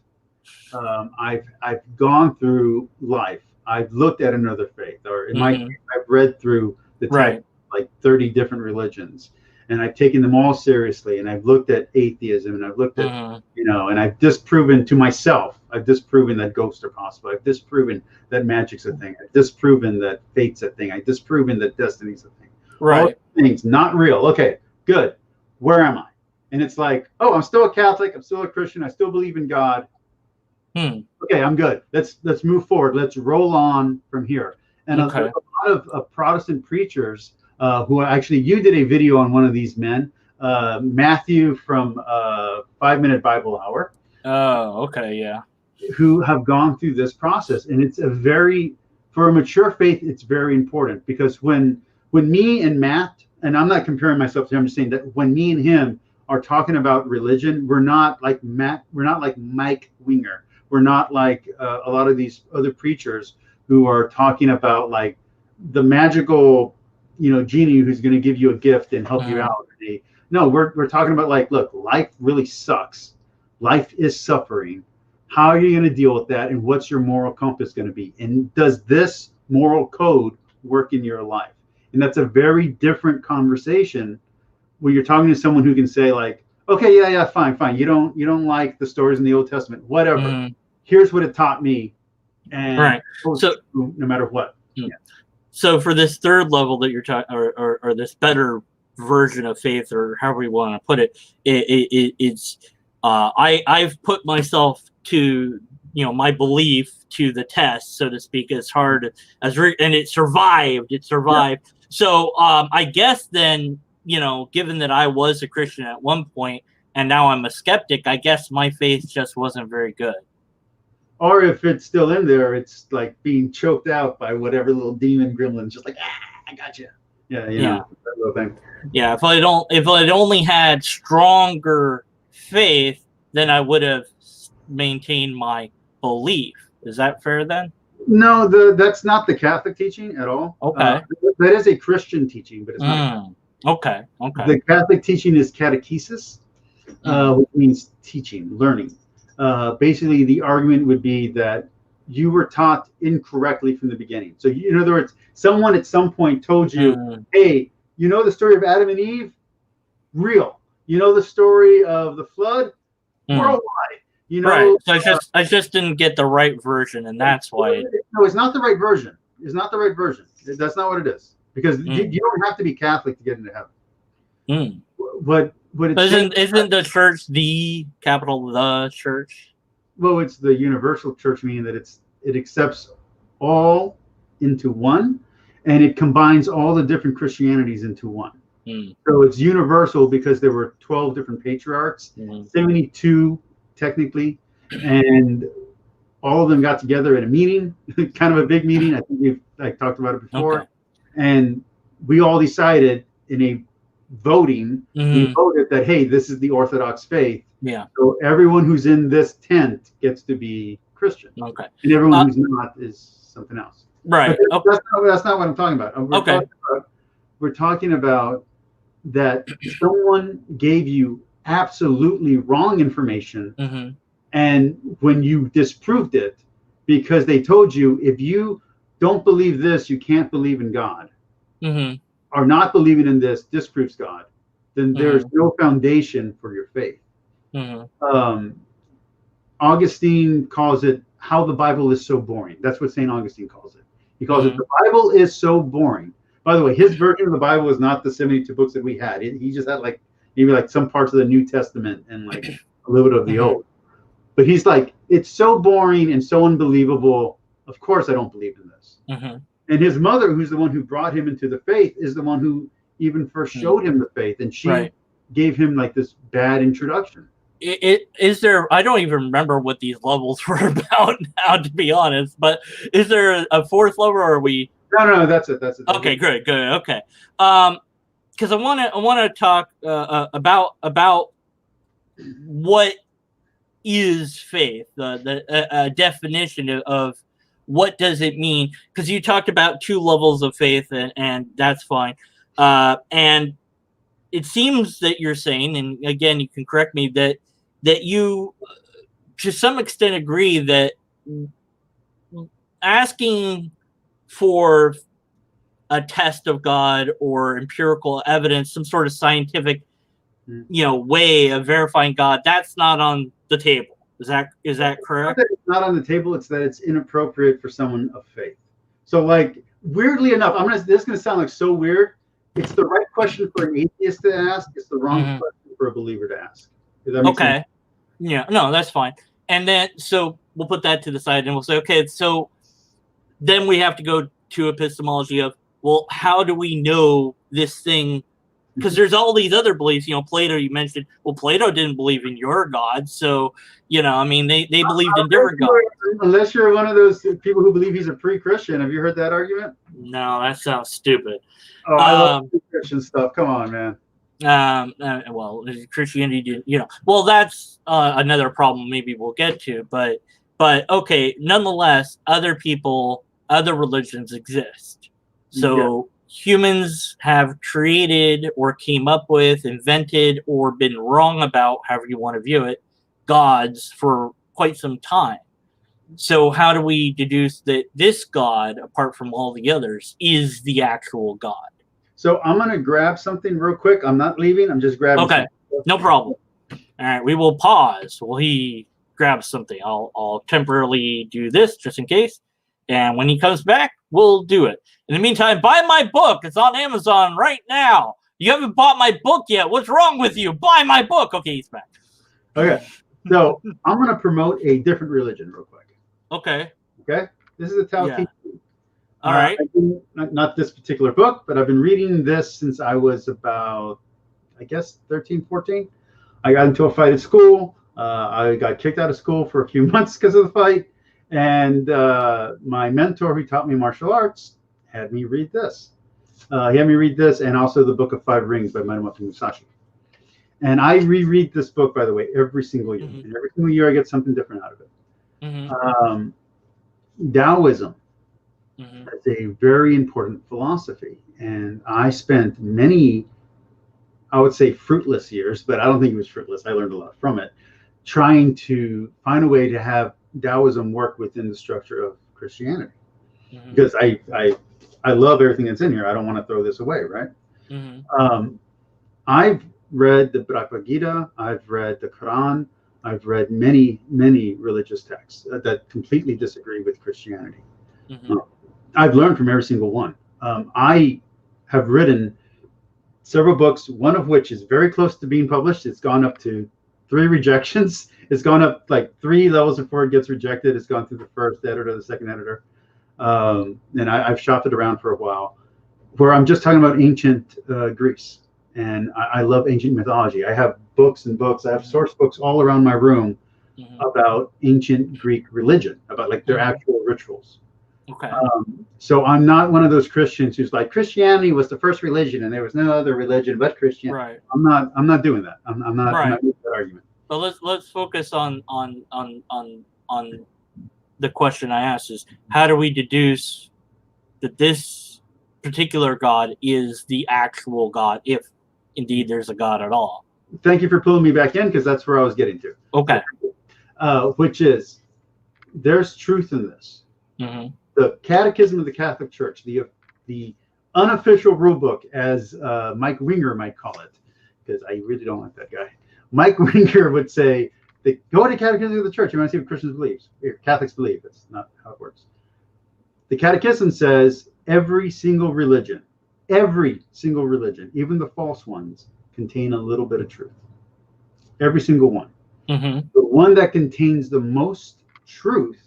I've gone through life. I've looked at another faith, or in my case, I've read through the text, like 30 different religions, and I've taken them all seriously. And I've looked at atheism, and I've looked at, and I've disproven to myself. I've disproven that ghosts are possible. I've disproven that magic's a thing. I've disproven that fate's a thing. I've disproven that destiny's a thing. All things not real. Okay, good. Where am I? And it's like, oh, I'm still a Catholic. I'm still a Christian. I still believe in God. Okay, I'm good. Let's move forward. Let's roll on from here. And a lot of Protestant preachers who actually, you did a video on one of these men, Matthew from 5 Minute Bible Hour. Oh, okay, yeah. Who have gone through this process, and it's for a mature faith, it's very important, because when me and Matt, and I'm not comparing myself to him, I'm just saying that when me and him are talking about religion, we're not like Mike Winger. We're not like a lot of these other preachers who are talking about like the magical, genie who's going to give you a gift and help you out. No, we're talking about like, look, life really sucks. Life is suffering. How are you going to deal with that? And what's your moral compass going to be? And does this moral code work in your life? And that's a very different conversation when you're talking to someone who can say like, okay, yeah, fine. You don't like the stories in the Old Testament, whatever. Here's what it taught me, and so no matter what. So for this third level that you're talking, or this better version of faith, or however you want to put it, it's I've put myself to my belief to the test, so to speak, as hard as and it survived. Yeah. So I guess then, given that I was a Christian at one point and now I'm a skeptic, I guess my faith just wasn't very good. Or if it's still in there, it's like being choked out by whatever little demon gremlin, just like, I got you. Yeah, that little thing. Yeah, if I'd only had stronger faith, then I would have maintained my belief. Is that fair then? No, that's not the Catholic teaching at all. Okay. That is a Christian teaching, but it's not. Okay. The Catholic teaching is catechesis, which means teaching, learning. Basically, the argument would be that you were taught incorrectly from the beginning. So, in other words, someone at some point told you, hey, the story of Adam and Eve? Real. The story of the flood? Worldwide. You Right. know, So I just didn't get the right version, and that's why. no, it's not the right version. It's not the right version. That's not what it is. Because you don't have to be Catholic to get into heaven. Mm. What it's saying, Isn't the church the capital the church? well, it's the universal church, meaning that it accepts all into one, and it combines all the different Christianities into one. Mm. So it's universal because there were 12 different patriarchs, 72 technically, and all of them got together in a meeting, kind of a big meeting. I think I talked about it before. Okay. And we all decided in a voting, we voted that, hey, this is the Orthodox faith. Yeah. So everyone who's in this tent gets to be Christian. Okay. And everyone who's not is something else. Right. But that's not what I'm talking about. We're talking about that someone gave you absolutely wrong information, and when you disproved it, because they told you if you don't believe this, you can't believe in God, or not believing in this disproves God, then there's no foundation for your faith. Augustine calls it how the Bible is so boring. That's what St. Augustine calls it. He calls it the Bible is so boring. By the way, his version of the Bible is not the 72 books that we had. He just had maybe some parts of the New Testament and like a little bit of the Old. But he's like, it's so boring and so unbelievable. Of course, I don't believe in this. And his mother, who's the one who brought him into the faith, is the one who even first showed him the faith, and she gave him like this bad introduction. Is there? I don't even remember what these levels were about now, to be honest. But is there a fourth level, or are we? No, that's it. That's it. Okay, good. Okay. Because I want to talk about what is faith, the definition of what does it mean, because you talked about two levels of faith, and that's fine, and it seems that you're saying, and again you can correct me, that you to some extent agree that asking for a test of God or empirical evidence, some sort of scientific way of verifying God, that's not on the table. Is that correct? It's not on the table. It's that it's inappropriate for someone of faith. So, like, weirdly enough, this is going to sound like so weird. It's the right question for an atheist to ask. It's the wrong question for a believer to ask. Does that make sense? Yeah. No, that's fine. And then, so we'll put that to the side, and we'll say, okay, so then we have to go to epistemology of, well, how do we know this thing? Because there's all these other beliefs, Plato, you mentioned, well, Plato didn't believe in your God. So, I mean, they believed in different gods. Unless you're one of those people who believe he's a pre-Christian. Have you heard that argument? No, that sounds stupid. Oh, I love pre-Christian stuff. Come on, man. Well, Christianity didn't, well, that's another problem maybe we'll get to. But okay, nonetheless, other religions exist. So humans have created or came up with, invented, or been wrong about, however you want to view it, gods for quite some time. So how do we deduce that this God, apart from all the others, is the actual God? So I'm going to grab something real quick. I'm not leaving. I'm just grabbing something. No problem. All right, we will pause while he grabs something. I'll temporarily do this just in case. And when he comes back, we'll do it. In the meantime, buy my book. It's on Amazon right now. You haven't bought my book yet. What's wrong with you? Buy my book. Okay, he's back. Okay. So I'm going to promote a different religion real quick. Okay. Okay. This is a Tao Te Ching. All right. Not this particular book, but I've been reading this since I was about, I guess, 13, 14. I got into a fight at school. I got kicked out of school for a few months because of the fight. And my mentor who taught me martial arts had me read this. He had me read this and also the Book of Five Rings by Minamoto Musashi. And I reread this book, by the way, every single year. And every single year I get something different out of it. Taoism is a very important philosophy. And I spent many, I would say fruitless years, but I don't think it was fruitless. I learned a lot from it, trying to find a way to have Taoism work within the structure of Christianity. Because I love everything that's in here. I don't want to throw this away, right? I've read the Bhagavad Gita. I've read the Quran. I've read many, many religious texts that completely disagree with Christianity. Mm-hmm. I've learned from every single one. I have written several books, one of which is very close to being published. It's gone up to 3 rejections. It's gone up like 3 levels before it gets rejected. It's gone through the first editor, the second editor. And I've shopped it around for a while, where I'm just talking about ancient Greece. And I love ancient mythology. I have books and books. I have source books all around my room about ancient Greek religion, about like their actual rituals. Okay. So I'm not one of those Christians who's like, Christianity was the first religion and there was no other religion but Christianity. Right. I'm not doing that. I'm not making that argument. But let's focus on the question I asked is, how do we deduce that this particular God is the actual God, if indeed there's a God at all? Thank you for pulling me back in, because that's where I was getting to. Okay. Which is, there's truth in this. Mm-hmm. The Catechism of the Catholic Church, the unofficial rule book, as Mike Winger might call it, because I really don't like that guy. Mike Winger would say, go to Catechism of the Church. You want to see what Christians believe, or Catholics believe. That's not how it works. The Catechism says every single religion, even the false ones, contain a little bit of truth. Every single one. Mm-hmm. The one that contains the most truth,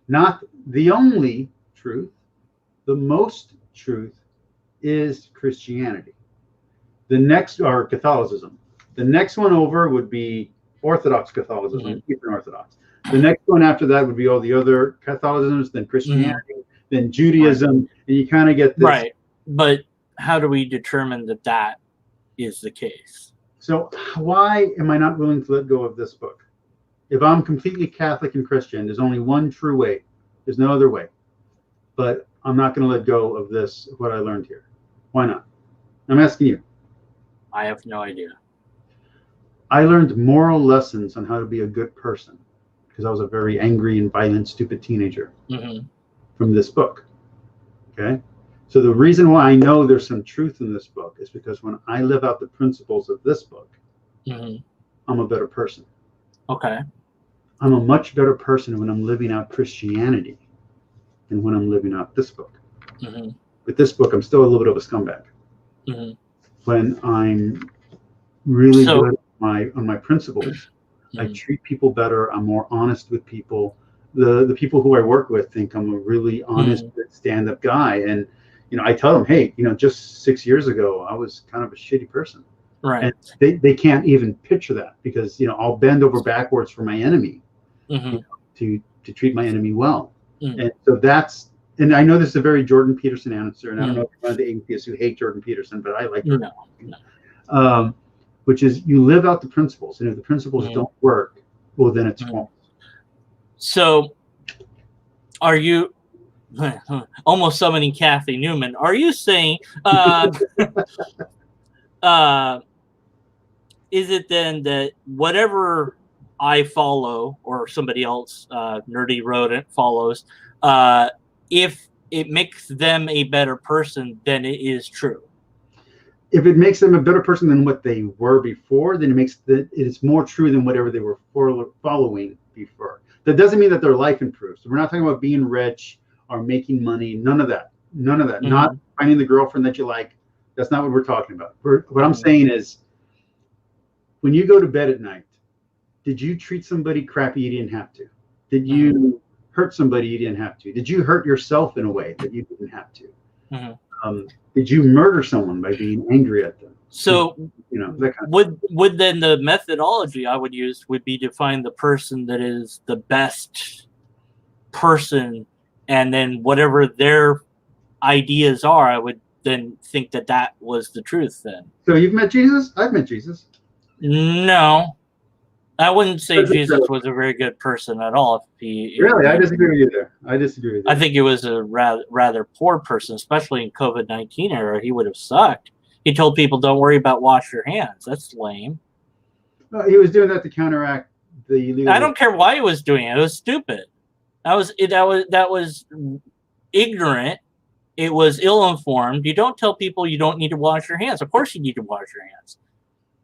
not the only truth, the most truth, is Christianity. The next, or Catholicism. The next one over would be Orthodox Catholicism, Eastern Orthodox. The next one after that would be all the other Catholicisms, then Christianity, then Judaism, and you kind of get this. Right. But how do we determine that that is the case? So why am I not willing to let go of this book? If I'm completely Catholic and Christian, there's only one true way. There's no other way. But I'm not going to let go of this, what I learned here. Why not? I'm asking you. I have no idea. I learned moral lessons on how to be a good person because I was a very angry and violent, stupid teenager from this book. Okay? So the reason why I know there's some truth in this book is because when I live out the principles of this book, I'm a better person. Okay. I'm a much better person when I'm living out Christianity than when I'm living out this book. With this book, I'm still a little bit of a scumbag. When I'm really good on my principles, I treat people better. I'm more honest with people. The people who I work with think I'm a really honest, stand-up guy. And I tell them, hey, just 6 years ago, I was kind of a shitty person. Right. And they can't even picture that because, I'll bend over backwards for my enemy to treat my enemy well. And so and I know this is a very Jordan Peterson answer, and I don't know if you're one of the atheists who hate Jordan Peterson, but I like Jordan. No. Which is, you live out the principles, and if the principles don't work, well, then it's false. So, are you almost summoning Kathy Newman? Are you saying, is it then that whatever I follow or somebody else, nerdy rodent follows, if it makes them a better person, then it is true? If it makes them a better person than what they were before, then it is more true than whatever they were following before. That doesn't mean that their life improves. We're not talking about being rich or making money. None of that. Not finding the girlfriend that you like. That's not what we're talking about. What I'm saying is, when you go to bed at night, did you treat somebody crappy you didn't have to? Did you hurt somebody you didn't have to? Did you hurt yourself in a way that you didn't have to? Did you murder someone by being angry at them? So, that kind of would then the methodology I would use would be to find the person that is the best person, and then whatever their ideas are, I would then think that was the truth then. So you've met Jesus? I've met Jesus. No. I wouldn't say Jesus was a very good person at all. Really? I disagree with you there. I think he was a rather poor person, especially in COVID-19 era. He would have sucked. He told people, don't worry about wash your hands. That's lame. Well, he was doing that to counteract the illegal. I don't care why he was doing it. It was stupid. That was ignorant. It was ill-informed. You don't tell people you don't need to wash your hands. Of course you need to wash your hands.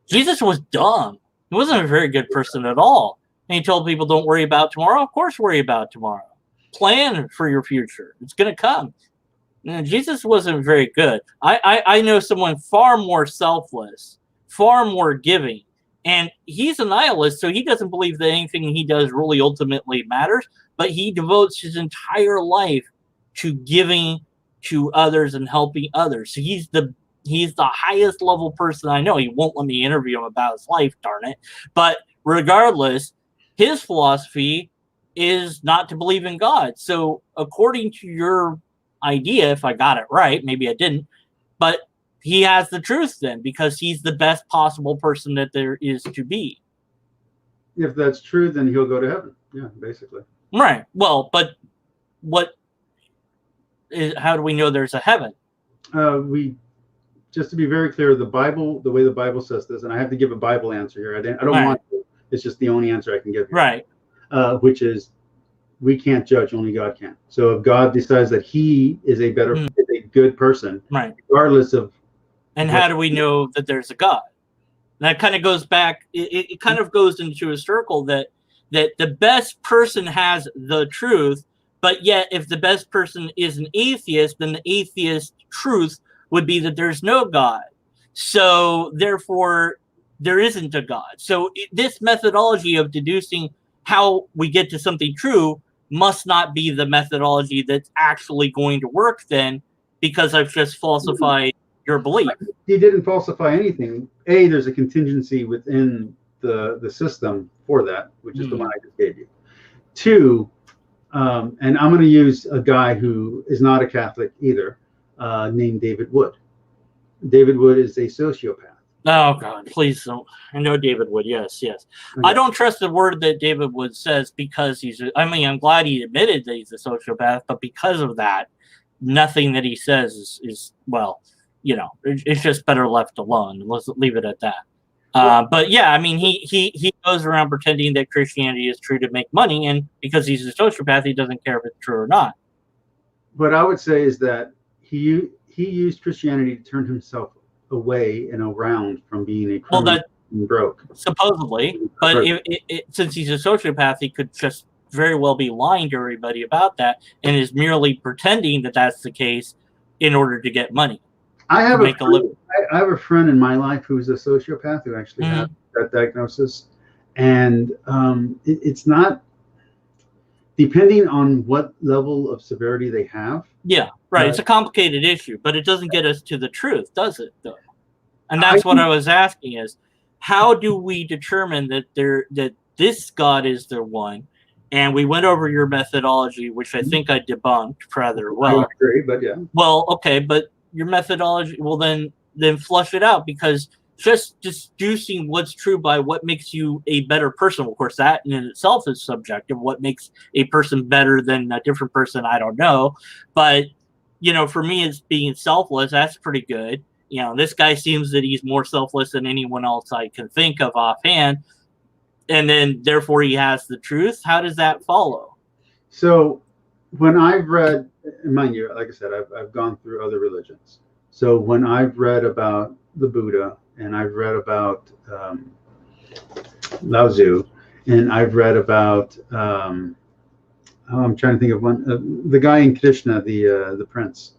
Jesus was dumb. He wasn't a very good person at all. And he told people, don't worry about tomorrow. Of course, worry about tomorrow. Plan for your future. It's going to come. And Jesus wasn't very good. I know someone far more selfless, far more giving. And he's a nihilist, so he doesn't believe that anything he does really ultimately matters. But he devotes his entire life to giving to others and helping others. So he's the highest level person I know. He won't let me interview him about his life, darn it. But regardless, his philosophy is not to believe in God. So according to your idea, if I got it right, maybe I didn't, but he has the truth then, because he's the best possible person that there is to be. If that's true, then he'll go to heaven. Yeah, basically. Right. Well, but how do we know there's a heaven? Just to be very clear, the Bible, the way the Bible says this, and I have to give a Bible answer here. I don't want to. It's just the only answer I can give. Right. Which is, we can't judge, only God can. So if God decides that he is a good person, right, regardless of. And how do we know that there's a God? That kind of goes back. It kind of goes into a circle that the best person has the truth, but yet if the best person is an atheist, then the atheist truth would be that there's no God. So therefore, there isn't a God. So this methodology of deducing how we get to something true must not be the methodology that's actually going to work then, because I've just falsified your belief. He didn't falsify anything. A, there's a contingency within the system for that, which is the one I just gave you. Two, and I'm going to use a guy who is not a Catholic either, named David Wood. David Wood is a sociopath. Oh, God, please don't. I know David Wood, yes. Okay. I don't trust the word that David Wood says because I'm glad he admitted that he's a sociopath, but because of that, nothing that he says is well, it's just better left alone. Let's leave it at that. But yeah, I mean, he goes around pretending that Christianity is true to make money, and because he's a sociopath, he doesn't care if it's true or not. What I would say is that he used Christianity to turn himself away and around from being a criminal and broke. Supposedly, but since he's a sociopath, he could just very well be lying to everybody about that and is merely pretending that that's the case in order to get money. I have a friend in my life who's a sociopath who actually had that diagnosis, and it's not, depending on what level of severity they have. Yeah, right. It's a complicated issue, but it doesn't get us to the truth, does it? Though, and that's what I was asking: is how do we determine that this God is the one? And we went over your methodology, which I think I debunked rather well. I agree, but yeah. Well, okay, but your methodology, well, then flush it out, because just deducing what's true by what makes you a better person. Of course, that in itself is subjective. What makes a person better than a different person, I don't know. But, for me, it's being selfless. That's pretty good. This guy seems that he's more selfless than anyone else I can think of offhand. And then, therefore, he has the truth. How does that follow? So when I've read, mind you, like I said, I've gone through other religions. So when I've read about the Buddha, and I've read about Lao Tzu, and I've read about I'm trying to think of one, the guy in Krishna, the prince.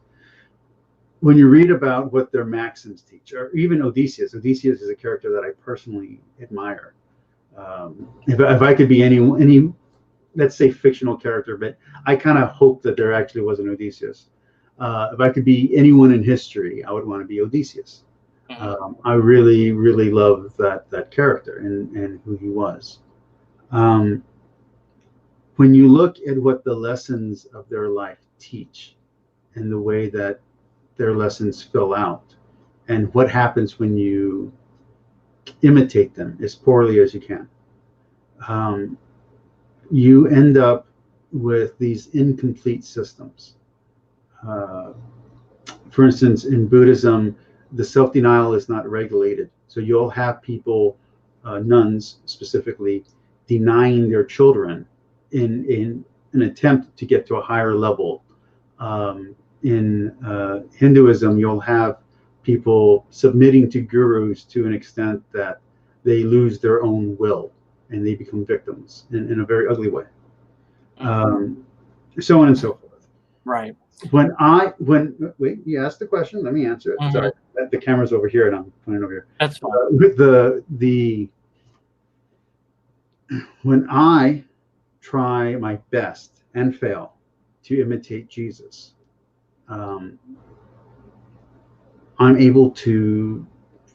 When you read about what their maxims teach, or even Odysseus is a character that I personally admire. If I could be any, let's say, fictional character, but I kind of hope that there actually was an Odysseus. If I could be anyone in history, I would want to be Odysseus. I really, really love that character and who he was. When you look at what the lessons of their life teach and the way that their lessons fill out and what happens when you imitate them as poorly as you can, you end up with these incomplete systems. For instance, in Buddhism, the self-denial is not regulated. So you'll have people, nuns specifically, denying their children in an attempt to get to a higher level. In Hinduism, you'll have people submitting to gurus to an extent that they lose their own will and they become victims in a very ugly way. So on and so forth. Right. Wait, you asked the question. Let me answer it. Sorry, the camera's over here and I'm pointing over here. That's fine. When I try my best and fail to imitate Jesus, I'm able to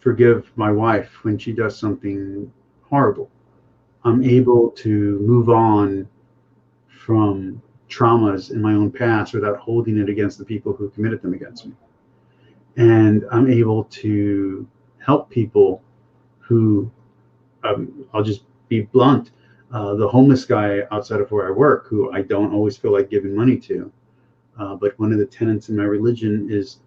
forgive my wife when she does something horrible. I'm able to move on from traumas in my own past without holding it against the people who committed them against me. And I'm able to help people who, I'll just be blunt, the homeless guy outside of where I work, who I don't always feel like giving money to. But one of the tenets in my religion is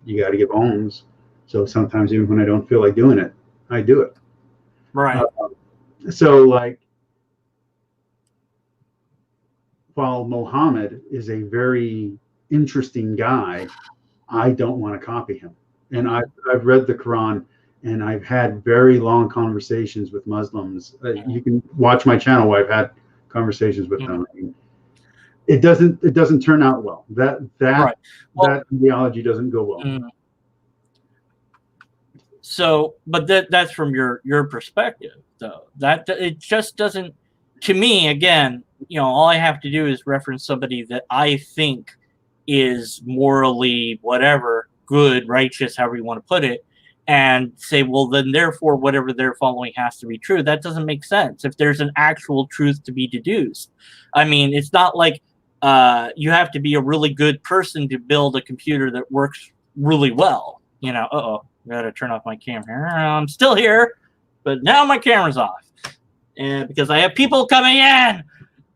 you got to give alms. So sometimes even when I don't feel like doing it, I do it. Right. So like, while Muhammad is a very interesting guy, I don't want to copy him. And I've read the Quran and I've had very long conversations with Muslims. You can watch my channel where I've had conversations with them. It doesn't turn out well. That ideology doesn't go well. So, but that's from your perspective, though. That it just doesn't. To me, again, all I have to do is reference somebody that I think is morally whatever, good, righteous, however you want to put it, and say, well, then therefore whatever they're following has to be true. That doesn't make sense if there's an actual truth to be deduced. I mean, it's not like you have to be a really good person to build a computer that works really well. Uh-oh, I gotta turn off my camera here. I'm still here, but now my camera's off. And because I have people coming in.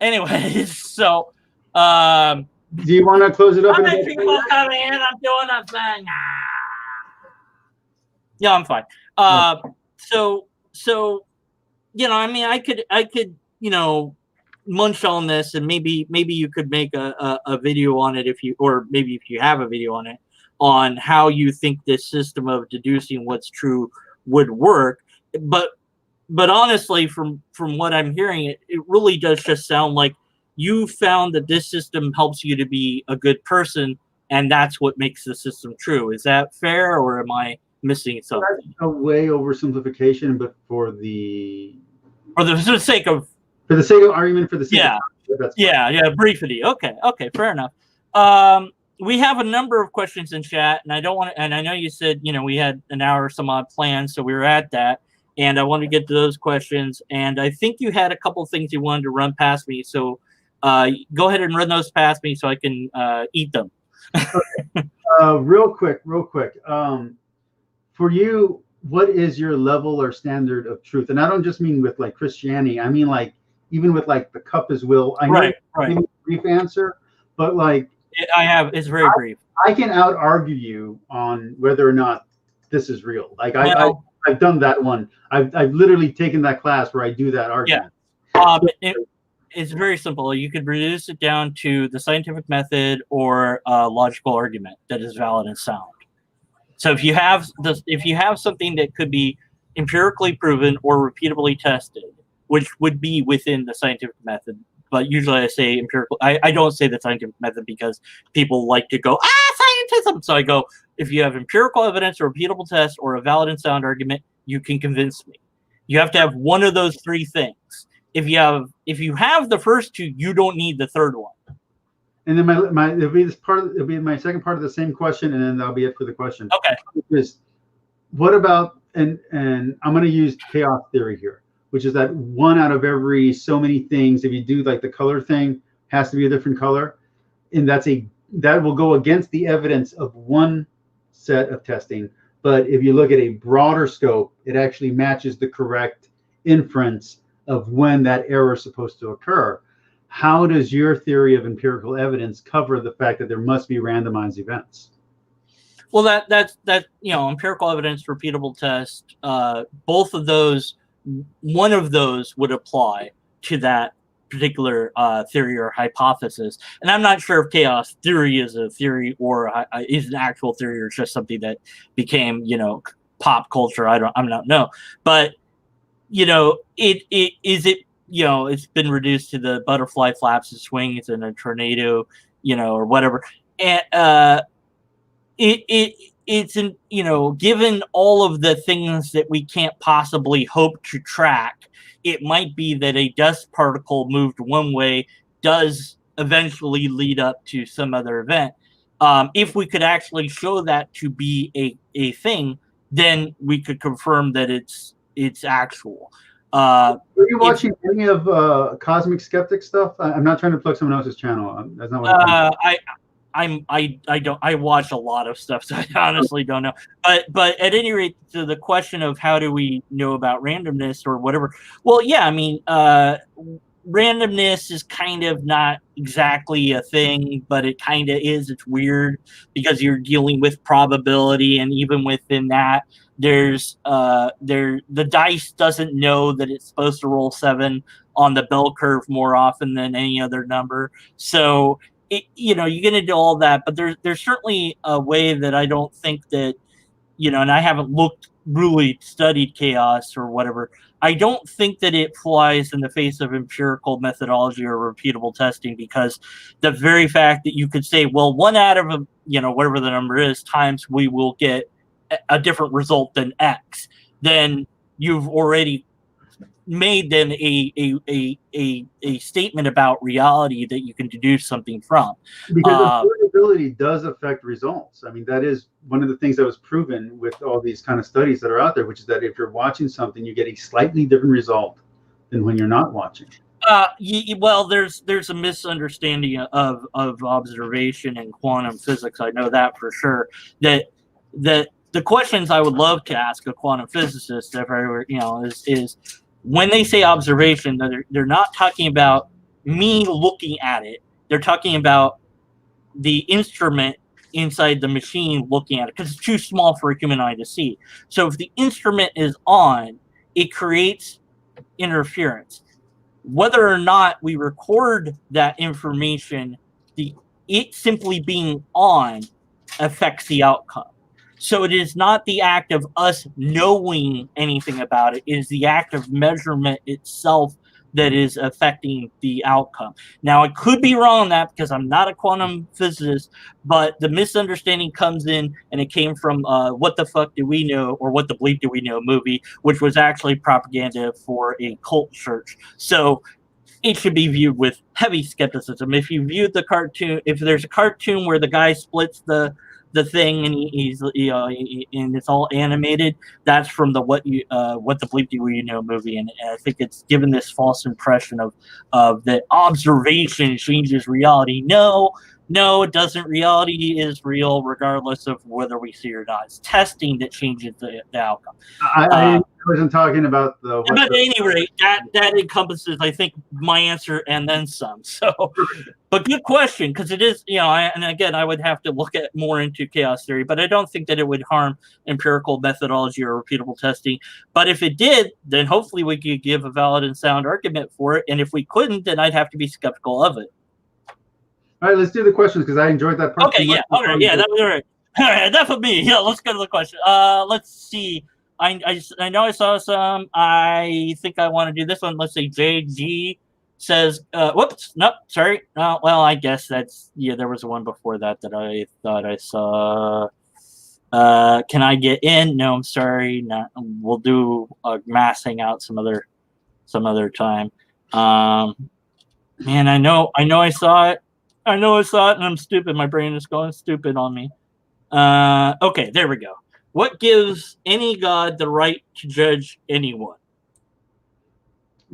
Anyways, so do you want to close it up? How many people coming in? I'm doing a thing. Yeah, I'm fine. So I mean, I could munch on this, and maybe you could make a video on it if you have a video on it on how you think this system of deducing what's true would work. But honestly, from what I'm hearing, it really does just sound like you found that this system helps you to be a good person, and that's what makes the system true. Is that fair, or am I missing something? That's a way oversimplification, but for the sake of argument, for the sake of that's briefity. Okay, fair enough. We have a number of questions in chat, and I know you said we had an hour or some odd planned, so we were at that. And I wanted to get to those questions. And I think you had a couple of things you wanted to run past me. So go ahead and run those past me so I can eat them. Real quick. For you, what is your level or standard of truth? And I don't just mean with like Christianity. I mean like even with like the cup is will. I know a brief answer, but like it's very brief. I can out argue you on whether or not this is real. Like I've done that one. I've literally taken that class where I do that argument. Yeah. It's very simple. You could reduce it down to the scientific method or a logical argument that is valid and sound. So if you have something that could be empirically proven or repeatably tested, which would be within the scientific method, but usually I say empirical. I don't say the scientific method because people like to go, scientism. So I go, if you have empirical evidence, a repeatable test, or a valid and sound argument, you can convince me. You have to have one of those three things. If you have the first two, you don't need the third one. And then it'll be my second part of the same question, and then that'll be it for the question. Okay. Is what about and I'm going to use chaos theory here, which is that one out of every so many things, if you do like the color thing, has to be a different color, and that will go against the evidence of one set of testing. But if you look at a broader scope, it actually matches the correct inference of when that error is supposed to occur. How does your theory of empirical evidence cover the fact that there must be randomized events? Well, that's empirical evidence, repeatable test, both of those, one of those would apply to that particular theory or hypothesis. And I'm not sure if chaos theory is a theory or is an actual theory, or it's just something that became, pop culture. I don't know. But you know, it is it, you know, it's been reduced to the butterfly flaps and swings and a tornado, you know, or whatever. And it's in, you know, given all of the things that we can't possibly hope to track, it might be that a dust particle moved one way does eventually lead up to some other event. If we could actually show that to be a thing, then we could confirm that it's actual. Are you If watching any of Cosmic Skeptic stuff? I'm not trying to plug someone else's channel. That's not what I'm trying to I don't, I watch a lot of stuff, so I honestly don't know. But at any rate, to the question of how do we know about randomness or whatever, well, yeah, I mean, randomness is kind of not exactly a thing, but it kind of is. It's weird because you're dealing with probability, and even within that, there's the dice doesn't know that it's supposed to roll 7 on the bell curve more often than any other number. So you know, you get into all that, but there's certainly a way that I don't think that, you know, and I haven't really studied chaos or whatever. I don't think that it flies in the face of empirical methodology or repeatable testing, because the very fact that you could say, well, 1 out of, you know, whatever the number is times we will get a different result than X, then you've already made then a statement about reality that you can deduce something from. because affordability does affect results. I mean, that is one of the things that was proven with all these kind of studies that are out there, which is that if you're watching something, you get a slightly different result than when you're not watching. Well, there's a misunderstanding of observation in quantum physics. I know that for sure. That the questions I would love to ask a quantum physicist, if I were, you know, is when they say observation, they're not talking about me looking at it. They're talking about the instrument inside the machine looking at it, because it's too small for a human eye to see. So if the instrument is on, it creates interference. Whether or not we record that information, it simply being on affects the outcome. So it is not the act of us knowing anything about it. It is the act of measurement itself that is affecting the outcome. Now, I could be wrong on that because I'm not a quantum physicist, but the misunderstanding comes in, and it came from What the Fuck Do We Know, or What the Bleep Do We Know movie, which was actually propaganda for a cult church. So it should be viewed with heavy skepticism. If you viewed the cartoon, if there's a cartoon where the guy splits the thing and he's, you know, and it's all animated, that's from the What the Bleep Do We Know movie, and I think it's given this false impression of that observation changes reality. No, it doesn't. Reality is real regardless of whether we see it or not. It's testing that changes the outcome. I wasn't talking about the. But at any rate, that encompasses, I think, my answer and then some. So, but good question, because it is, you know, and again, I would have to look at more into chaos theory, but I don't think that it would harm empirical methodology or repeatable testing. But if it did, then hopefully we could give a valid and sound argument for it. And if we couldn't, then I'd have to be skeptical of it. All right, let's do the questions, because I enjoyed that part. Okay, yeah, okay, yeah, that was all right. All right, enough of me. Yeah, let's go to the question. Let's see. I know I saw some. I think I want to do this one. Let's see. JG says, whoops, nope, sorry. Well, I guess that's, yeah, there was one before that I thought I saw. Can I get in? No, I'm sorry. Not. We'll do a mass hangout some other time. Man, I know I saw it. I know I saw it, and I'm stupid. My brain is going stupid on me. Okay, there we go. What gives any god the right to judge anyone?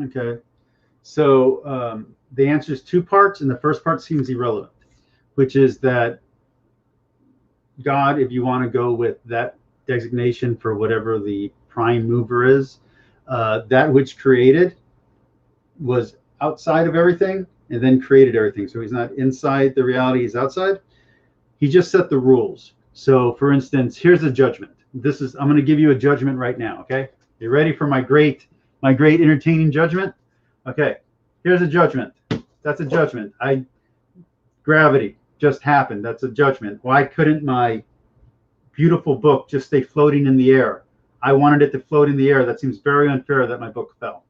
Okay, so the answer is 2 parts, and the first part seems irrelevant, which is that God, if you want to go with that designation for whatever the prime mover is, that which created was outside of everything and then created everything. So he's not inside the reality, he's outside. He just set the rules. So for instance, here's a judgment. I'm going to give you a judgment right now. Okay. You ready for my great entertaining judgment? Okay. Here's a judgment. That's a judgment. Gravity just happened. That's a judgment. Why couldn't my beautiful book just stay floating in the air? I wanted it to float in the air. That seems very unfair that my book fell.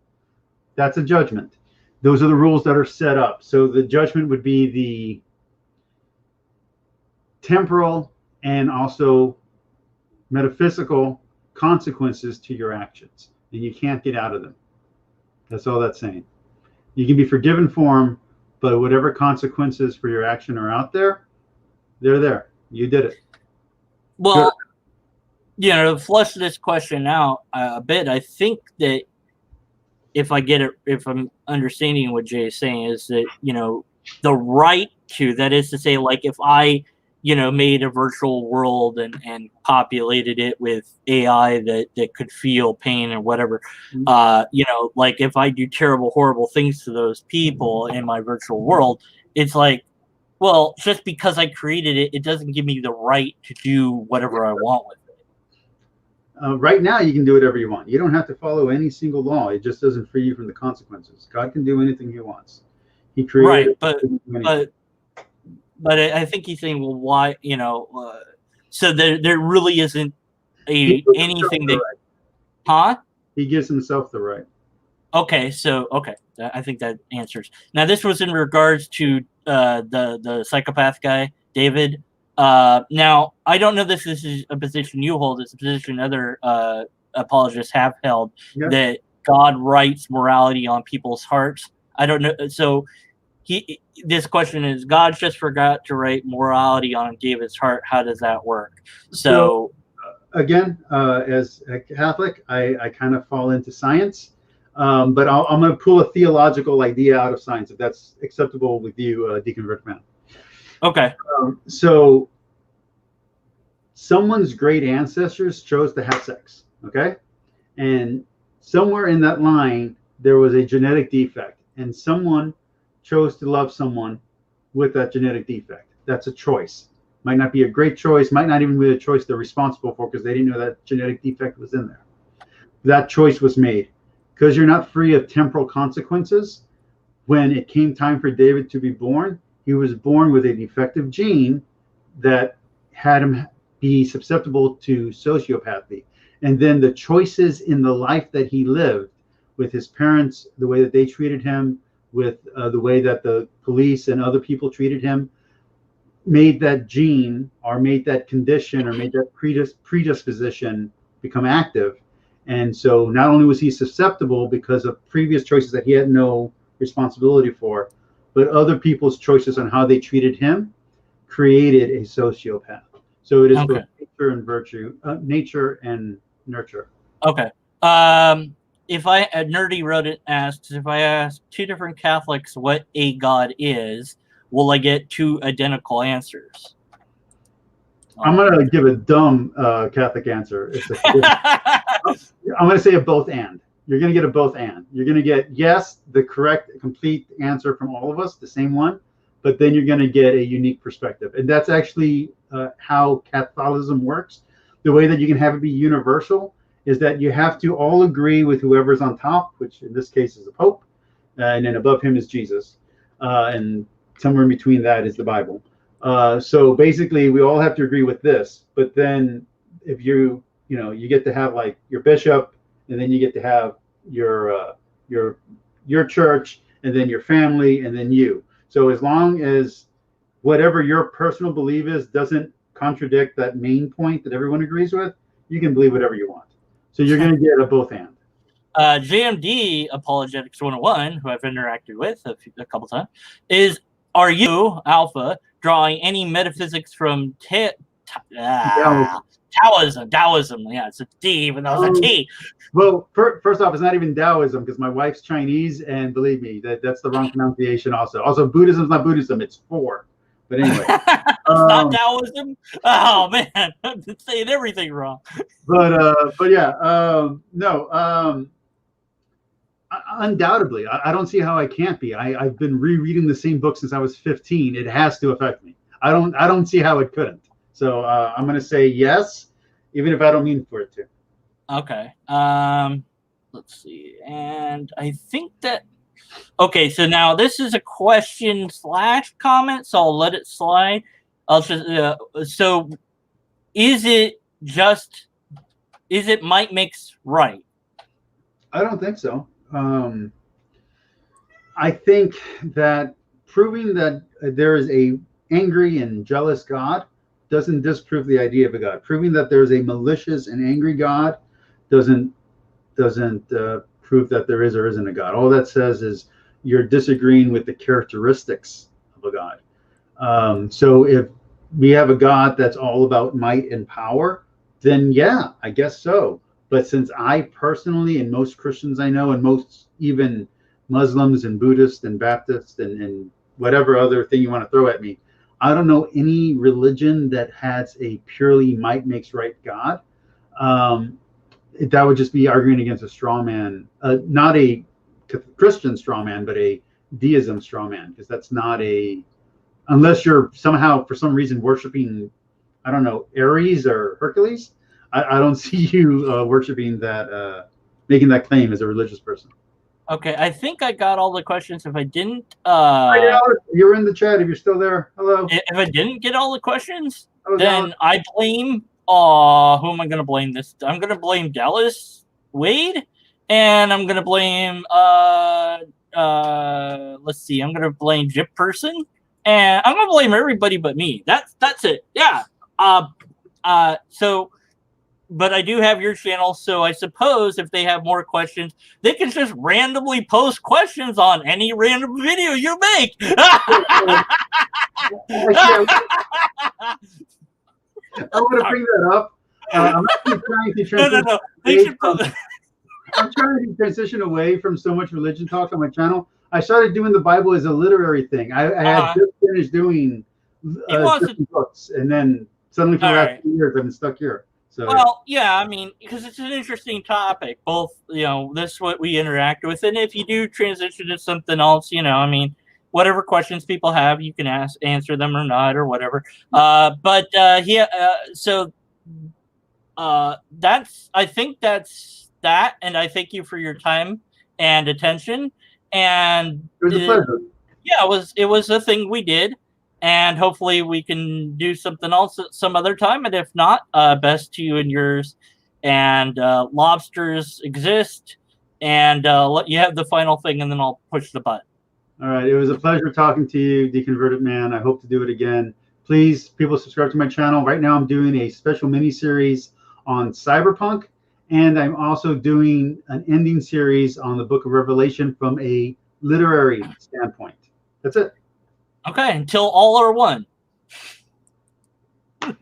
That's a judgment. Those are the rules that are set up. So the judgment would be the temporal and also metaphysical consequences to your actions, and you can't get out of them. That's all that's saying. You can be forgiven for them, but whatever consequences for your action are out there, they're there. You did it. Well, to flush this question out a bit, I think that if I'm understanding what Jay is saying, is that, the right to, that is to say, like if I, made a virtual world and populated it with AI that could feel pain or whatever, like if I do terrible, horrible things to those people in my virtual world, it's like, well, just because I created it, it doesn't give me the right to do whatever I want with it. Right now, you can do whatever you want. You don't have to follow any single law. It just doesn't free you from the consequences. God can do anything he wants. He created. Right, but I think he's saying, well, why, so there really isn't anything that, right. Huh? He gives himself the right. Okay, I think that answers. Now, this was in regards to the psychopath guy, David. Now, I don't know if this is a position you hold. It's a position other apologists have held, that God writes morality on people's hearts. I don't know. So this question is, God just forgot to write morality on David's heart. How does that work? So again, as a Catholic, I kind of fall into science, but I'm going to pull a theological idea out of science, if that's acceptable with you, Deacon Rickman. Okay. So someone's great ancestors chose to have sex, okay? And somewhere in that line, there was a genetic defect, and someone chose to love someone with that genetic defect. That's a choice. Might not be a great choice, might not even be a choice they're responsible for, because they didn't know that genetic defect was in there. That choice was made. Because you're not free of temporal consequences, when it came time for David to be born, he was born with a defective gene that had him be susceptible to sociopathy. And then the choices in the life that he lived, with his parents, the way that they treated him, with the way that the police and other people treated him, made that gene, or made that condition, or made that predisposition become active. And so not only was he susceptible because of previous choices that he had no responsibility for, but other people's choices on how they treated him created a sociopath. So it is both nature and virtue, nature and nurture. Okay. If Nerdy wrote it, asks, if I ask two different Catholics what a God is, will I get two identical answers? I'm going to give a dumb Catholic answer. I'm going to say a both and. You're going to get a both and. You're going to get, yes, the correct, complete answer from all of us, the same one, but then you're going to get a unique perspective. And that's actually how Catholicism works. The way that you can have it be universal is that you have to all agree with whoever's on top, which in this case is the Pope, and then above him is Jesus, and somewhere in between that is the Bible. So basically, we all have to agree with this. But then, if you get to have like your bishop, and then you get to have your church, and then your family, and then you. So as long as whatever your personal belief is doesn't contradict that main point that everyone agrees with, you can believe whatever you want. So you're going to get a both and. JMD Apologetics 101, who I've interacted with a couple times, is, are you, Alpha, drawing any metaphysics from Taoism? Yeah, it's a D, even though it's a T. Well, first off, it's not even Taoism, because my wife's Chinese, and believe me, that's the wrong pronunciation also. Also, Buddhism's not Buddhism, it's four. But anyway. It's not Taoism? Oh, man. I'm saying everything wrong. But yeah, no. Undoubtedly, I don't see how I can't be. I've been rereading the same book since I was 15. It has to affect me. I don't see how it couldn't. So I'm going to say yes, even if I don't mean for it to. Okay. Let's see. And I think that. Okay, so now this is a question / comment, so I'll let it slide. I'll just so is it just is it might makes right? I don't think so. I think that proving that there is a angry and jealous God doesn't disprove the idea of a God. Proving that there's a malicious and angry God doesn't prove that there is or isn't a God. All that says is you're disagreeing with the characteristics of a God. So if we have a God that's all about might and power, then yeah, I guess so. But since I personally, and most Christians I know, and most even Muslims and Buddhists and Baptists and whatever other thing you want to throw at me, I don't know any religion that has a purely might makes right God. That would just be arguing against a straw man, not a Christian straw man, but a deism straw man, because that's not a, unless you're somehow for some reason worshiping, I don't know, Ares or Hercules. I don't see you worshiping that, making that claim as a religious person. Okay, I think I got all the questions. If I didn't, You're in the chat. If you're still there, hello. if I didn't get all the questions, Hello, then I blame. Who am I going to blame this? I'm going to blame Dallas Wade, and I'm going to blame. Let's see. I'm going to blame Jip Person, and I'm going to blame everybody but me. That's it. Yeah. So. But I do have your channel, so I suppose if they have more questions, they can just randomly post questions on any random video you make. I want to bring that up. I'm actually trying to transition. No. They should I'm trying to transition away from so much religion talk on my channel. I started doing the Bible as a literary thing. I had just finished doing different books, and then suddenly for the last 2 years, I've been stuck here. So, well, yeah, I mean, because it's an interesting topic. Both, this is what we interact with, and if you do transition to something else, I mean, whatever questions people have, you can answer them or not or whatever. So I think that's that, and I thank you for your time and attention. And it was a pleasure. Yeah, it was a thing we did. And hopefully we can do something else at some other time. And if not, best to you and yours. And lobsters exist. And let you have the final thing, and then I'll push the button. All right. It was a pleasure talking to you, Deconverted Man. I hope to do it again. Please, people, subscribe to my channel. Right now I'm doing a special mini-series on Cyberpunk. And I'm also doing an ending series on the Book of Revelation from a literary standpoint. That's it. Okay, until all are one.